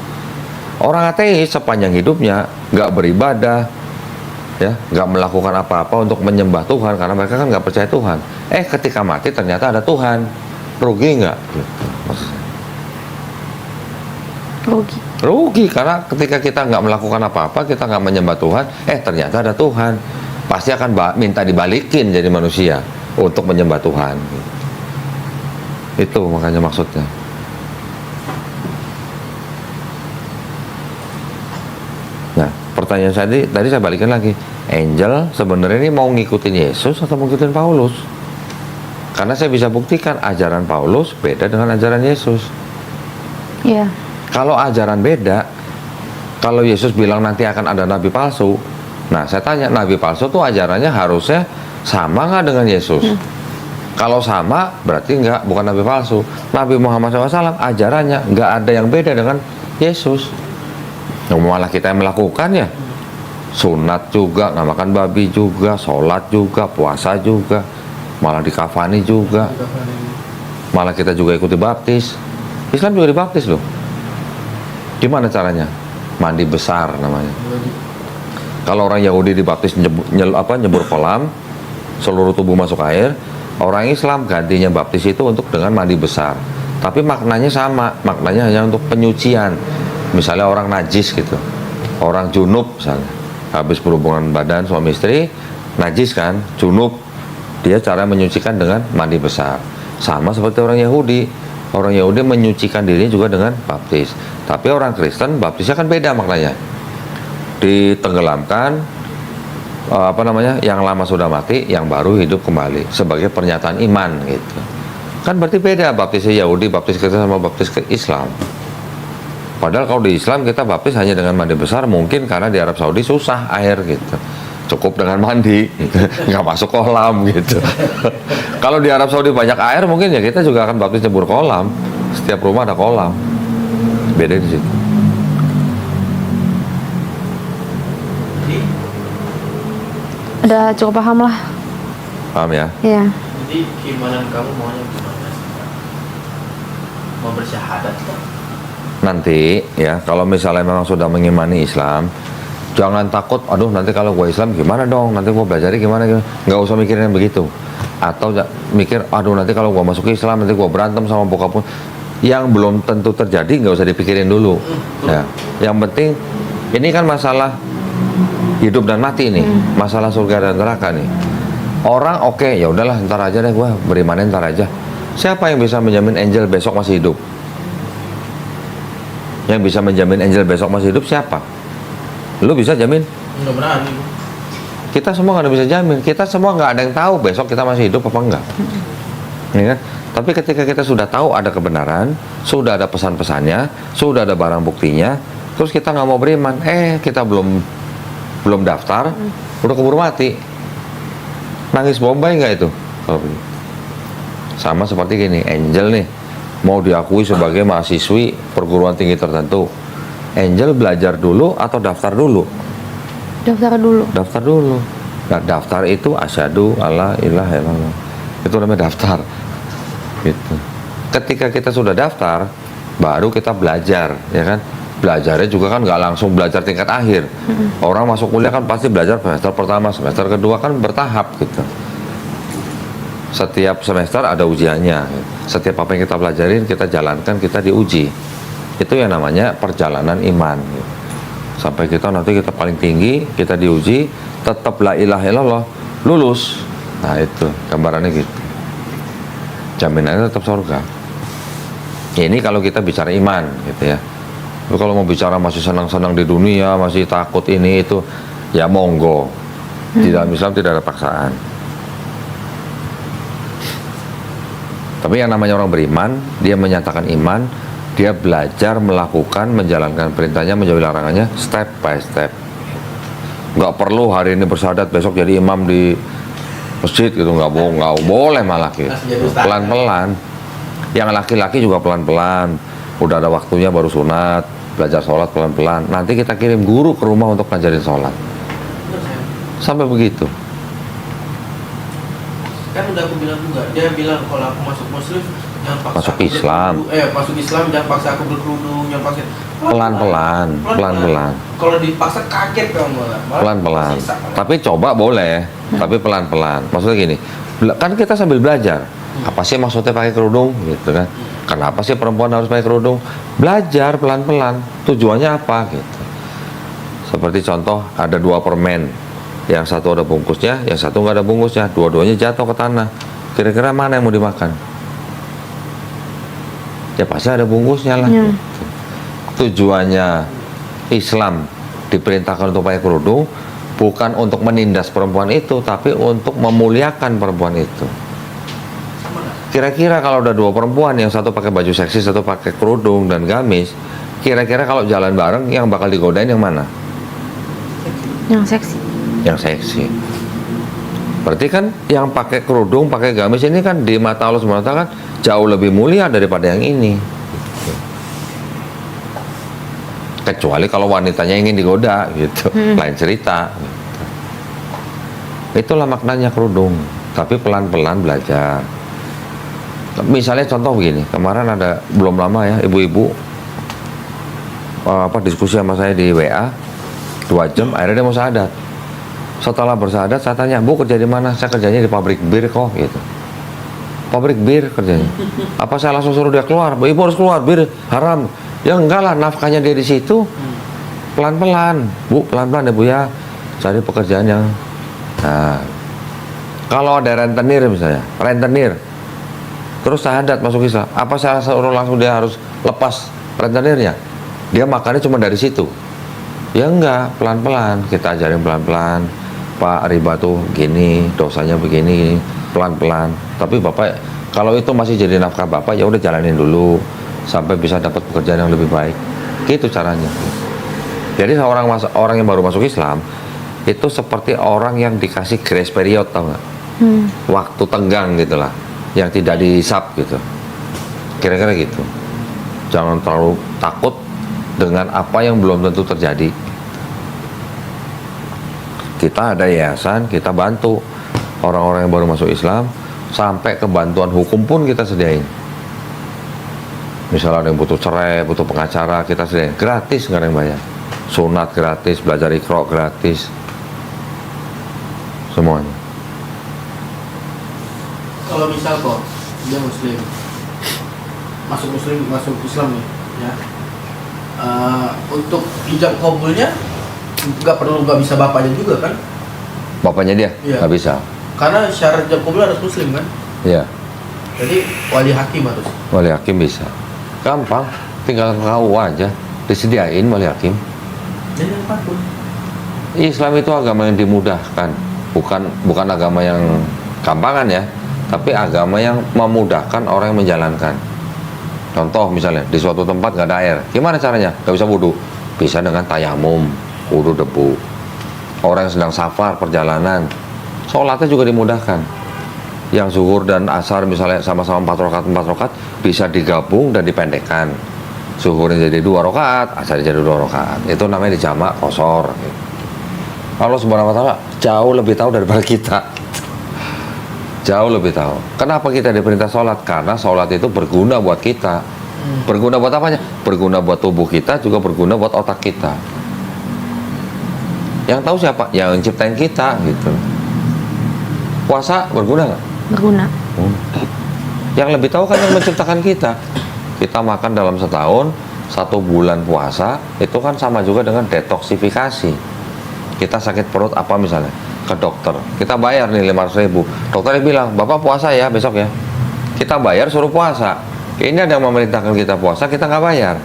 Orang ateis sepanjang hidupnya nggak beribadah, ya nggak melakukan apa-apa untuk menyembah Tuhan karena mereka kan nggak percaya Tuhan. Ketika mati ternyata ada Tuhan, rugi nggak? Rugi karena ketika kita nggak melakukan apa-apa, kita nggak menyembah Tuhan, ternyata ada Tuhan, pasti akan minta dibalikin jadi manusia untuk menyembah Tuhan. Itu makanya maksudnya. Nah, pertanyaan saya tadi saya balikin lagi. Angel sebenarnya ini mau ngikutin Yesus atau mau ngikutin Paulus? Karena saya bisa buktikan ajaran Paulus beda dengan ajaran Yesus. Iya. Kalau ajaran beda, kalau Yesus bilang nanti akan ada nabi palsu, nah saya tanya, nabi palsu tuh ajarannya harusnya sama nggak dengan Yesus? Kalau sama, berarti bukan nabi palsu. Nabi Muhammad SAW ajarannya nggak ada yang beda dengan Yesus. Malah kita yang melakukannya, sunat juga, nggak makan babi juga, sholat juga, puasa juga, malah dikafani juga, malah kita juga ikuti baptis. Islam juga dibaptis loh. Gimana caranya? Mandi besar namanya. Kalau orang Yahudi dibaptis nyebur kolam, seluruh tubuh masuk air. Orang Islam gantinya baptis itu untuk dengan mandi besar. Tapi maknanya sama, maknanya hanya untuk penyucian. Misalnya orang najis gitu, orang junub misalnya, habis berhubungan badan suami istri, najis kan, junub, dia cara menyucikan dengan mandi besar. Sama seperti orang Yahudi. Orang Yahudi menyucikan dirinya juga dengan baptis. Tapi orang Kristen baptisnya kan beda maknanya. Ditenggelamkan, yang lama sudah mati, yang baru hidup kembali sebagai pernyataan iman gitu. Kan berarti beda baptisnya Yahudi, baptis Kristen sama baptis ke Islam. Padahal kalau di Islam kita baptis hanya dengan mandi besar, mungkin karena di Arab Saudi susah air gitu. Cukup dengan mandi, gitu. Nggak masuk kolam gitu. Kalau di Arab Saudi banyak air, mungkin ya kita juga akan baptis nyebur kolam. Setiap rumah ada kolam. Beda di situ. Udah cukup paham lah. Paham ya? Iya. Jadi keimanan kamu maunya gimana? Mau bersyahadat kan? Nanti ya, kalau misalnya memang sudah mengimani Islam, jangan takut, aduh nanti kalau gue Islam gimana dong, nanti gue belajar gimana, nggak usah mikirin begitu. Atau mikir, aduh nanti kalau gue masuk Islam, nanti gue berantem sama bokap pun. Yang belum tentu terjadi, nggak usah dipikirin dulu. Ya. Yang penting, ini kan masalah hidup dan mati nih, masalah surga dan neraka nih. Orang oke, ya udahlah ntar aja deh gue berimannya ntar aja. Siapa yang bisa menjamin Angel besok masih hidup? Yang bisa menjamin Angel besok masih hidup siapa? Lu bisa jamin? Nggak berani. Kita semua nggak ada bisa jamin. Kita semua nggak ada yang tahu besok kita masih hidup apa enggak. Ya kan? Tapi ketika kita sudah tahu ada kebenaran, sudah ada pesan-pesannya, sudah ada barang buktinya, terus kita nggak mau beriman, kita belum daftar, udah keburu mati. Nangis bombay nggak itu? Kalau begitu. Sama seperti gini, Angel nih mau diakui sebagai mahasiswi perguruan tinggi tertentu. Angel belajar dulu atau daftar dulu? Daftar dulu. Daftar dulu. Nah, daftar itu asyhadu alla ilaha illallah. Itu namanya daftar. Gitu. Ketika kita sudah daftar, baru kita belajar, ya kan? Belajarnya juga kan nggak langsung belajar tingkat akhir. Orang masuk kuliah kan pasti belajar semester pertama, semester kedua kan bertahap gitu. Setiap semester ada ujiannya. Setiap apa yang kita pelajarin, kita jalankan, kita diuji. Itu yang namanya perjalanan iman. Gitu. Sampai kita nanti kita paling tinggi, kita diuji, tetap la ilaha illallah, lulus. Nah itu gambarannya gitu. Jaminannya tetap surga. Ini kalau kita bicara iman gitu ya. Tapi kalau mau bicara masih senang-senang di dunia, masih takut ini itu, ya monggo. Di dalam Islam tidak ada paksaan. Tapi yang namanya orang beriman, dia menyatakan iman, dia belajar melakukan, menjalankan perintahnya, menjauhi larangannya, step by step. Nggak perlu hari ini bersyahadat, besok jadi imam di masjid gitu, nggak boleh malah gitu. Pelan-pelan. Yang laki-laki juga pelan-pelan. Udah ada waktunya baru sunat, belajar sholat pelan-pelan. Nanti kita kirim guru ke rumah untuk ngajarin sholat. Sampai begitu. Kan udah aku bilang juga, dia bilang kalau aku masuk muslim jangan paksa Masuk aku Islam. masuk Islam jangan paksa aku berkerudung, jangan paksa Pelan-pelan. Kalau dipaksa kaget kamu malah. Pelan-pelan. Sisa. Tapi coba boleh, tapi pelan-pelan. Maksudnya gini, kan kita sambil belajar. Apa sih maksudnya pakai kerudung gitu kan? Kenapa sih perempuan harus pakai kerudung? Belajar pelan-pelan. Tujuannya apa gitu. Seperti contoh ada 2 permen. Yang satu ada bungkusnya, yang satu nggak ada bungkusnya. Dua-duanya jatuh ke tanah. Kira-kira mana yang mau dimakan? Ya pasti ada bungkusnya lah. Ya. Tujuannya Islam diperintahkan untuk pakai kerudung bukan untuk menindas perempuan itu, tapi untuk memuliakan perempuan itu. Kira-kira kalau udah 2 perempuan, yang satu pakai baju seksi, satu pakai kerudung dan gamis, kira-kira kalau jalan bareng yang bakal digodain yang mana? Yang seksi. Yang seksi. Berarti kan yang pakai kerudung, pakai gamis ini kan di mata Allah SWT kan jauh lebih mulia daripada yang ini. Kecuali kalau wanitanya ingin digoda gitu, lain cerita. Itulah maknanya kerudung. Tapi pelan-pelan belajar. Misalnya contoh begini, kemarin ada belum lama ya ibu-ibu diskusi sama saya di WA 2 jam, akhirnya dia mau syahadat. Setelah bersyahadat saya tanya, Bu kerja di mana? Saya kerjanya di pabrik bir kok gitu. Pabrik bir kerjanya. Apa saya langsung suruh dia keluar? Bu, ibu harus keluar, bir haram. Ya enggak lah, nafkahnya dia di situ. Pelan-pelan, Bu, pelan-pelan ya Bu ya. Cari pekerjaan yang. Nah, kalau ada rentenir misalnya, rentenir, terus syahadat masuk Islam, apa saya suruh langsung dia harus lepas rentenirnya? Dia makannya cuma dari situ. Ya enggak, pelan-pelan, kita ajarin pelan-pelan. Pak, riba tuh gini, dosanya begini, pelan-pelan. Tapi Bapak, kalau itu masih jadi nafkah Bapak, ya udah jalanin dulu sampai bisa dapat pekerjaan yang lebih baik. Gitu caranya. Jadi orang yang baru masuk Islam itu seperti orang yang dikasih grace period, tau nggak? Waktu tenggang gitulah, yang tidak dihisap gitu. Kira-kira gitu. Jangan terlalu takut dengan apa yang belum tentu terjadi. Kita ada yayasan, kita bantu orang-orang yang baru masuk Islam, sampai ke bantuan hukum pun kita sediain. Misalnya ada yang butuh cerai, butuh pengacara, kita sediain gratis, nggak ada yang bayar. Sunat gratis, belajar Iqra gratis, semuanya. Kalau misal kok dia muslim, masuk Islam nih, ya. Untuk ijab kabulnya nggak bisa bapaknya juga kan? Bapaknya dia Iya. nggak bisa. Karena syarat ijab kabul harus muslim kan? Iya. Jadi wali hakim harus. Wali hakim bisa. Gampang, tinggal ke KU aja, disediain wali hakim. Dan yang patuh. Islam itu agama yang dimudahkan, bukan agama yang gampangan ya, tapi agama yang memudahkan orang yang menjalankan. Contoh misalnya di suatu tempat nggak ada air, gimana caranya? Nggak bisa wudhu, bisa dengan tayamum, wudhu debu. Orang yang sedang safar perjalanan, sholatnya juga dimudahkan. Yang zuhur dan asar misalnya sama-sama 4 rakaat bisa digabung dan dipendekkan. Zuhurnya jadi 2 rakaat, asar jadi 2 rakaat. Itu namanya dijamak qashar. Allah Subhanahu wa taala jauh lebih tahu daripada kita. Jauh lebih tahu. Kenapa kita diperintah sholat? Karena sholat itu berguna buat kita. Berguna buat apanya? Berguna buat tubuh kita, juga berguna buat otak kita. Yang tahu siapa? Yang ciptain kita gitu. Puasa berguna nggak? Berguna. Yang lebih tahu kan yang menciptakan kita. Kita makan dalam setahun, 1 bulan puasa, itu kan sama juga dengan detoksifikasi. Kita sakit perut apa misalnya, ke dokter, kita bayar nih 500.000, dokternya bilang, Bapak puasa ya besok ya. Kita bayar suruh puasa. Ini ada yang memerintahkan kita puasa, kita nggak bayar.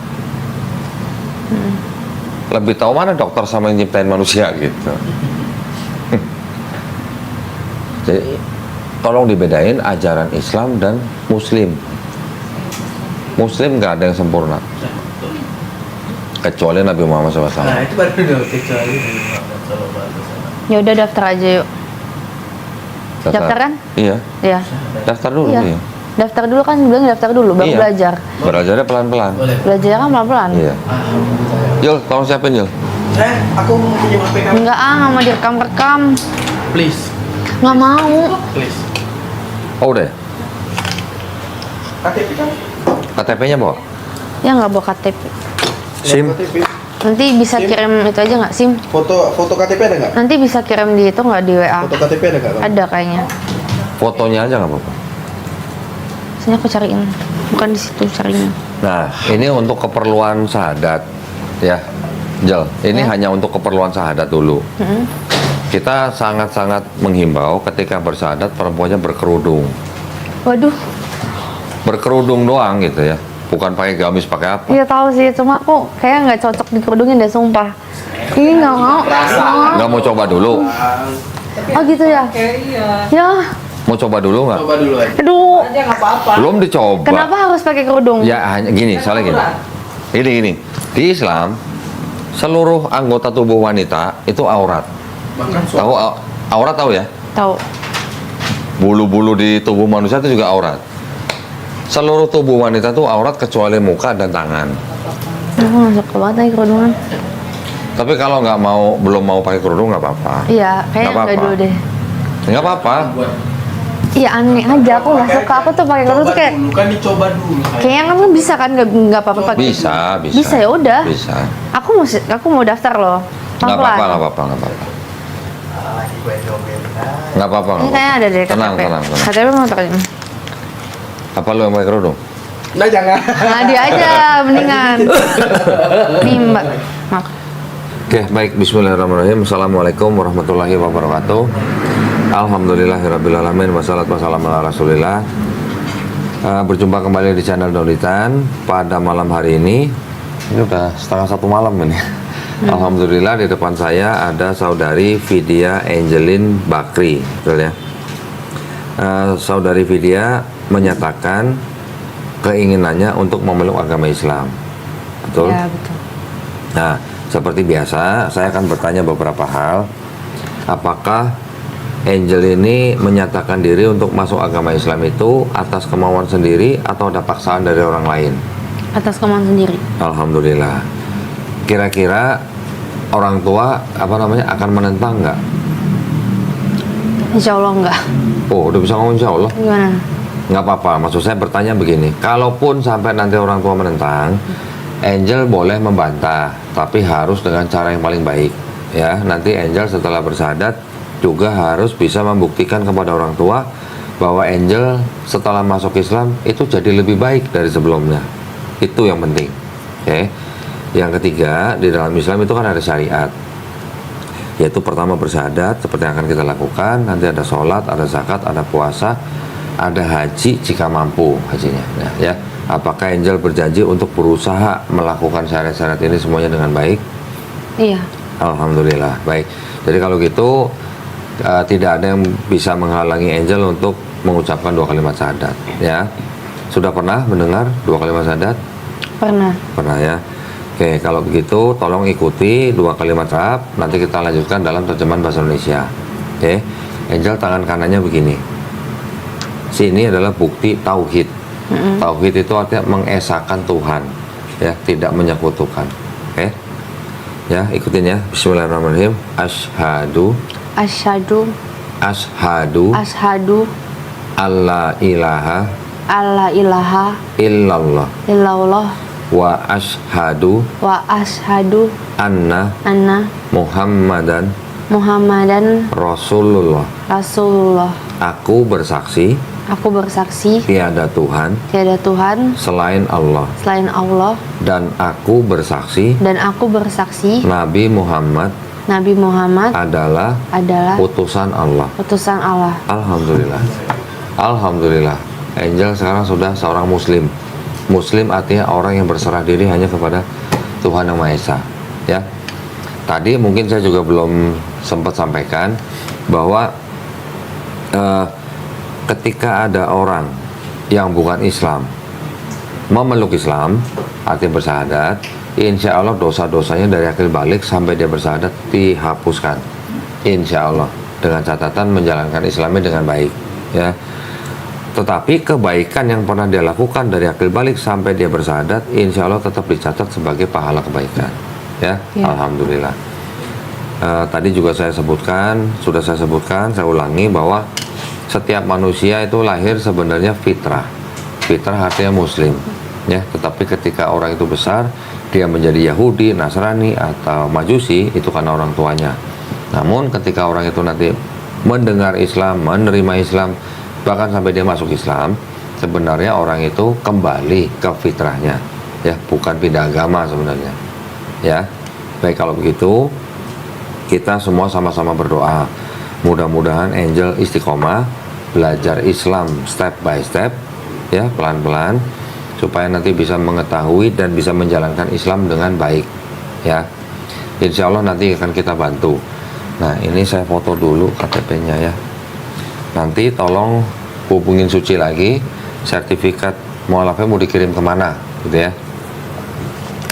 Lebih tahu mana dokter sama yang nyiptain manusia gitu. Jadi tolong dibedain ajaran Islam dan Muslim. Muslim nggak ada yang sempurna, kecuali Nabi Muhammad SAW. Nah itu baru dong kecuali Nabi Muhammad SAW. Ya udah daftar aja yuk. Daftar kan? Iya. Iya. Daftar dulu Iya. ya. Daftar dulu kan bilang daftar dulu baru Iya. belajar. Belajarnya pelan-pelan. Boleh. Belajarnya kan pelan-pelan. Iya. Jul, tolong siapin Jul. Aku mau pinjam HP kamu. Enggak nggak mau direkam-rekam. Please. Nggak mau. Please. Oh udah ya? KTP kan? KTP-nya bawa? Ya nggak bawa KTP. SIM? KTP. Nanti bisa SIM? kirim itu aja nggak SIM? Foto KTP ada nggak? Nanti bisa kirim di itu nggak di WA? Foto KTP ada nggak? Ada kayaknya. Fotonya aja nggak apa-apa. Sini aku cariin. Bukan di situ carinya. Nah, ini untuk keperluan syahadat ya. Jel, ini Ya. hanya untuk keperluan syahadat dulu. Kita sangat-sangat menghimbau ketika bersyahadat perempuannya berkerudung. Waduh, Berkerudung doang gitu ya. Bukan pakai gamis, pakai apa. iya tahu sih. Cuma aku kayak nggak cocok dikerudungin deh, sumpah. Ih nggak mau. Nggak mau coba dulu? Oh gitu ya? Ya, Mau coba dulu nggak? Coba dulu aja. aduh. Belum dicoba. Kenapa harus pakai kerudung? Ya hanya gini, soalnya gini. Ini. Di Islam, seluruh anggota tubuh wanita itu aurat. Bahkan Tahu aurat tahu ya? Tahu. Bulu-bulu di tubuh manusia itu juga aurat. Seluruh tubuh wanita itu aurat kecuali muka dan tangan. Aku nggak suka banget lagi kerudungan. Tapi kalau belum mau pakai kerudung nggak apa-apa. Iya, kayaknya Nggak nggak apa-apa. dulu deh. Nggak apa-apa. Iya aneh aja, aku nggak suka. Aku tuh pakai kerudung tuh kayak dulu kan dicoba dulu. kayaknya kan bisa kan nggak apa-apa pakai. Bisa. Bisa ya udah. Bisa. Aku mau daftar loh. Nggak Pelan-pelan. apa-apa, nggak apa-apa, nggak apa-apa. Lagi gue joget. Nggak apa-apa, Ini nggak kayaknya apa-apa. ada deh KTP. Tenang. KTP mau taruh. Apa lu yang pakai kerudung? Nah jangan. Nah dia aja mendingan. Nih mbak. Maaf. Oke, baik. Bismillahirrahmanirrahim. Assalamualaikum warahmatullahi wabarakatuh. Alhamdulillahirrabbilalamin. Wassalatu wassalamu ala rasulillah. Berjumpa kembali di channel Dolitan pada malam hari ini. Ini udah 1:30 malam ini. Alhamdulillah di depan saya ada saudari Vidya Angelin Bakri, betul ya? Saudari Vidya menyatakan keinginannya untuk memeluk agama Islam, betul? Ya betul. Nah, seperti biasa, saya akan bertanya beberapa hal. Apakah Angel ini menyatakan diri untuk masuk agama Islam itu atas kemauan sendiri atau ada paksaan dari orang lain? Atas kemauan sendiri. Alhamdulillah. Kira-kira orang tua akan menentang nggak? Insya Allah enggak. Oh, udah bisa ngomong insya Allah. Gimana? Nggak apa-apa. Maksud saya bertanya begini. Kalaupun sampai nanti orang tua menentang, Angel boleh membantah, tapi harus dengan cara yang paling baik. Ya, nanti Angel setelah bersyahadat juga harus bisa membuktikan kepada orang tua bahwa Angel setelah masuk Islam itu jadi lebih baik dari sebelumnya. Itu yang penting. Oke. Yang ketiga, di dalam Islam itu kan ada syariat. Yaitu pertama bersyahadat seperti yang akan kita lakukan, nanti ada sholat, ada zakat, ada puasa, ada haji jika mampu hajinya. Ya. Apakah Angel berjanji untuk berusaha melakukan syarat-syarat ini semuanya dengan baik? Iya. Alhamdulillah, baik. Jadi kalau gitu tidak ada yang bisa menghalangi Angel untuk mengucapkan 2 kalimat syahadat, ya. Sudah pernah mendengar 2 kalimat syahadat? Pernah. Pernah ya. Oke, kalau begitu tolong ikuti 2 kalimat Arab. Nanti kita lanjutkan dalam terjemahan bahasa Indonesia. Oke, Angel tangan kanannya begini. Sini adalah bukti tauhid. Tauhid itu artinya mengesahkan Tuhan, ya, tidak menyekutukan. Oke, ya, ikutin ya. Bismillahirrahmanirrahim. Asyhadu Ashadu alla ilaha alla ilaha illallah illallah wa asyhadu wa ashadu anna anna Muhammadan Muhammadan Rasulullah. Rasulullah. Aku bersaksi Aku bersaksi tiada Tuhan tiada Tuhan selain Allah, selain Allah, dan aku bersaksi dan aku bersaksi Nabi Muhammad Nabi Muhammad adalah adalah utusan Allah. utusan Allah. Alhamdulillah. Alhamdulillah. Angel sekarang sudah seorang muslim. Muslim artinya orang yang berserah diri hanya kepada Tuhan Yang Maha Esa. Ya. Tadi mungkin saya juga belum sempat sampaikan bahwa ketika ada orang yang bukan Islam memeluk Islam, artinya bersyahadat, insya Allah dosa-dosanya dari akil balik sampai dia bersyahadat dihapuskan. Insya Allah, dengan catatan menjalankan Islamnya dengan baik. Ya. Tetapi kebaikan yang pernah dia lakukan dari akil balik sampai dia bersyahadat, insya Allah tetap dicatat sebagai pahala kebaikan. Ya, Alhamdulillah. Tadi juga saya sebutkan, saya ulangi bahwa setiap manusia itu lahir sebenarnya fitrah. Fitrah artinya muslim. Ya, tetapi ketika orang itu besar, dia menjadi Yahudi, Nasrani atau Majusi, itu karena orang tuanya. Namun ketika orang itu nanti mendengar Islam, menerima Islam, bahkan sampai dia masuk Islam, sebenarnya orang itu kembali ke fitrahnya, ya, bukan pindah agama sebenarnya. Ya, baik, kalau begitu kita semua sama-sama berdoa. Mudah-mudahan Angel istiqomah belajar Islam step by step, ya, pelan-pelan, supaya nanti bisa mengetahui dan bisa menjalankan Islam dengan baik. Ya, insya Allah nanti akan kita bantu. Nah, ini saya foto dulu KTP-nya ya. Nanti tolong hubungin Suci lagi, sertifikat mualafnya mau dikirim kemana, gitu ya.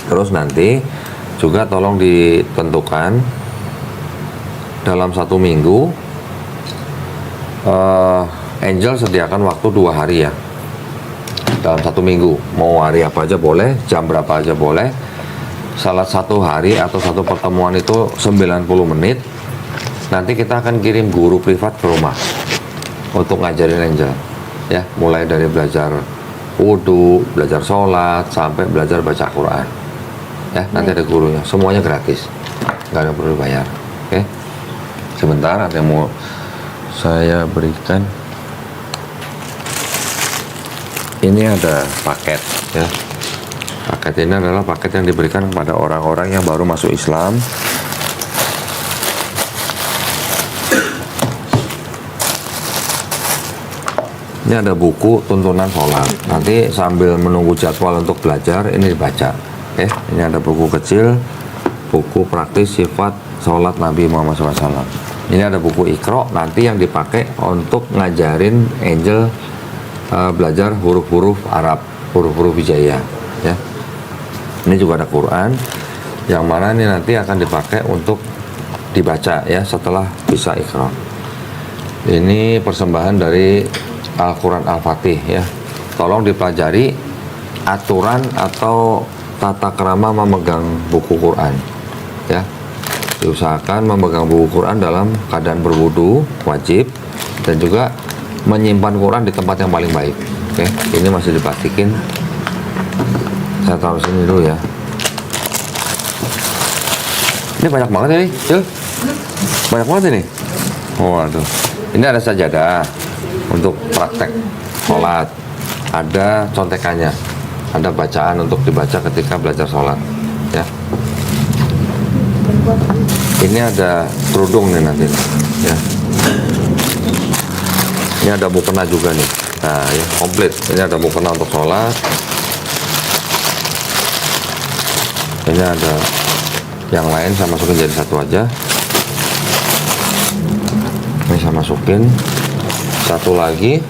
Terus nanti juga tolong ditentukan dalam 1 minggu, Angel sediakan waktu 2 hari ya. Dalam 1 minggu, mau hari apa aja boleh, jam berapa aja boleh. Salah satu hari atau satu pertemuan itu 90 menit. Nanti kita akan kirim guru privat ke rumah untuk ngajarin Angel, ya, mulai dari belajar wudhu, belajar sholat, sampai belajar baca Quran. Ya, nanti ada gurunya, semuanya gratis, nggak ada perlu bayar. Oke, sebentar, ada yang mau saya berikan. Ini ada paket, ya. Paket ini adalah paket yang diberikan kepada orang-orang yang baru masuk Islam. Ini ada buku tuntunan sholat. Nanti sambil menunggu jadwal untuk belajar, ini dibaca. Ini ada buku kecil, buku praktis sifat sholat Nabi Muhammad SAW. Ini ada buku Iqra, nanti yang dipakai untuk ngajarin Angel belajar huruf-huruf Arab, huruf-huruf hijaiyah. Ya. Ini juga ada Quran, yang mana ini nanti akan dipakai untuk dibaca ya setelah bisa Iqra. Ini persembahan dari Al-Quran Al-Fatih ya. Tolong dipelajari aturan atau tata krama memegang buku Quran ya. Diusahakan memegang buku Quran dalam keadaan berwudu wajib, dan juga menyimpan Quran di tempat yang paling baik. Oke, ini masih diplastikin. Saya taruh sini dulu ya. Ini banyak banget ini, Cil. Banyak banget ini. Waduh. Ini ada sajadah untuk praktek sholat, ada contekannya, ada bacaan untuk dibaca ketika belajar sholat ya. Ini ada kerudung nih nanti ya. Ini ada mukena juga nih Nah, ya komplit. Ini ada mukena untuk sholat. Ini ada yang lain, saya masukin jadi satu aja. Ini saya masukin satu lagi.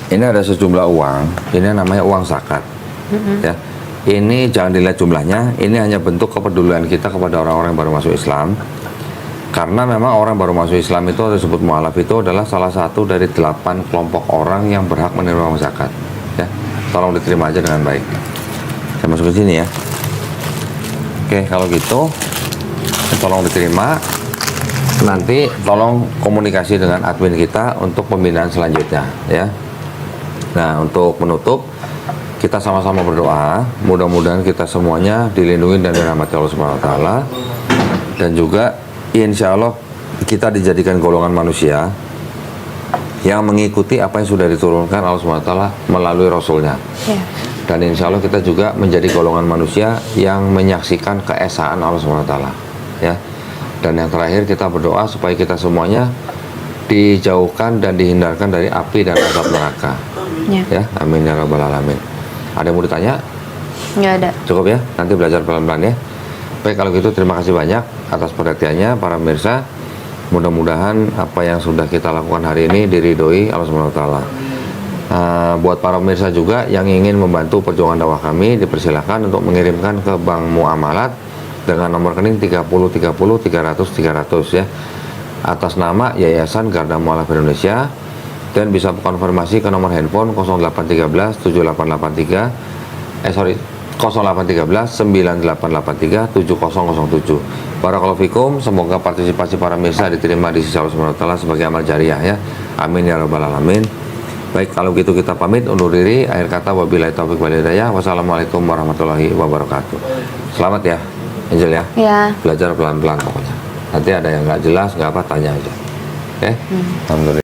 Ini ada sejumlah uang. Ini namanya uang zakat. Ya, ini jangan dilihat jumlahnya. Ini hanya bentuk kepedulian kita kepada orang-orang yang baru masuk Islam. Karena memang orang baru masuk Islam itu disebut mu'alaf itu adalah salah satu dari 8 kelompok orang yang berhak menerima uang zakat. Ya, tolong diterima aja dengan baik. Saya masuk ke sini ya. Oke, kalau gitu tolong diterima. Nanti tolong komunikasi dengan admin kita untuk pembinaan selanjutnya ya. Nah, untuk menutup, kita sama-sama berdoa, mudah-mudahan kita semuanya dilindungi dan dirahmati Allah Subhanahu wa taala, dan juga insya Allah kita dijadikan golongan manusia yang mengikuti apa yang sudah diturunkan Allah Subhanahu wa taala melalui Rasulnya. Ya. Dan insya Allah kita juga menjadi golongan manusia yang menyaksikan keesaan Allah Subhanahu wa taala ya. Dan yang terakhir, kita berdoa supaya kita semuanya dijauhkan dan dihindarkan dari api dan azab neraka. Ya. Ya, amin ya rabbal alamin. Ada yang mau ditanya? Nggak ada. Cukup ya, nanti belajar pelan-pelan ya. Baik, kalau gitu terima kasih banyak atas perhatiannya para pemirsa. Mudah-mudahan apa yang sudah kita lakukan hari ini diridhoi Allah Subhanahu wa taala. Buat para pemirsa juga yang ingin membantu perjuangan dakwah kami, dipersilakan untuk mengirimkan ke Bank Muamalat dengan nomor rekening 30 30 300 300 ya, atas nama Yayasan Garda Mualaf Indonesia, dan bisa konfirmasi ke nomor handphone 0813 7883 0813 9883 7007. Barakallahu fikum, semoga partisipasi para pemirsa diterima di sisi Allah Subhanahu wa taala sebagai amal jariah ya. Amin ya rabbal alamin. Baik, kalau gitu kita pamit undur diri. Akhir kata, wabillahi taufiq wal hidayah. Wassalamualaikum warahmatullahi wabarakatuh. Selamat ya, Angel ya. Ya. Belajar pelan-pelan pokoknya. Nanti ada yang nggak jelas, nggak apa, tanya aja. Oke? Alhamdulillah.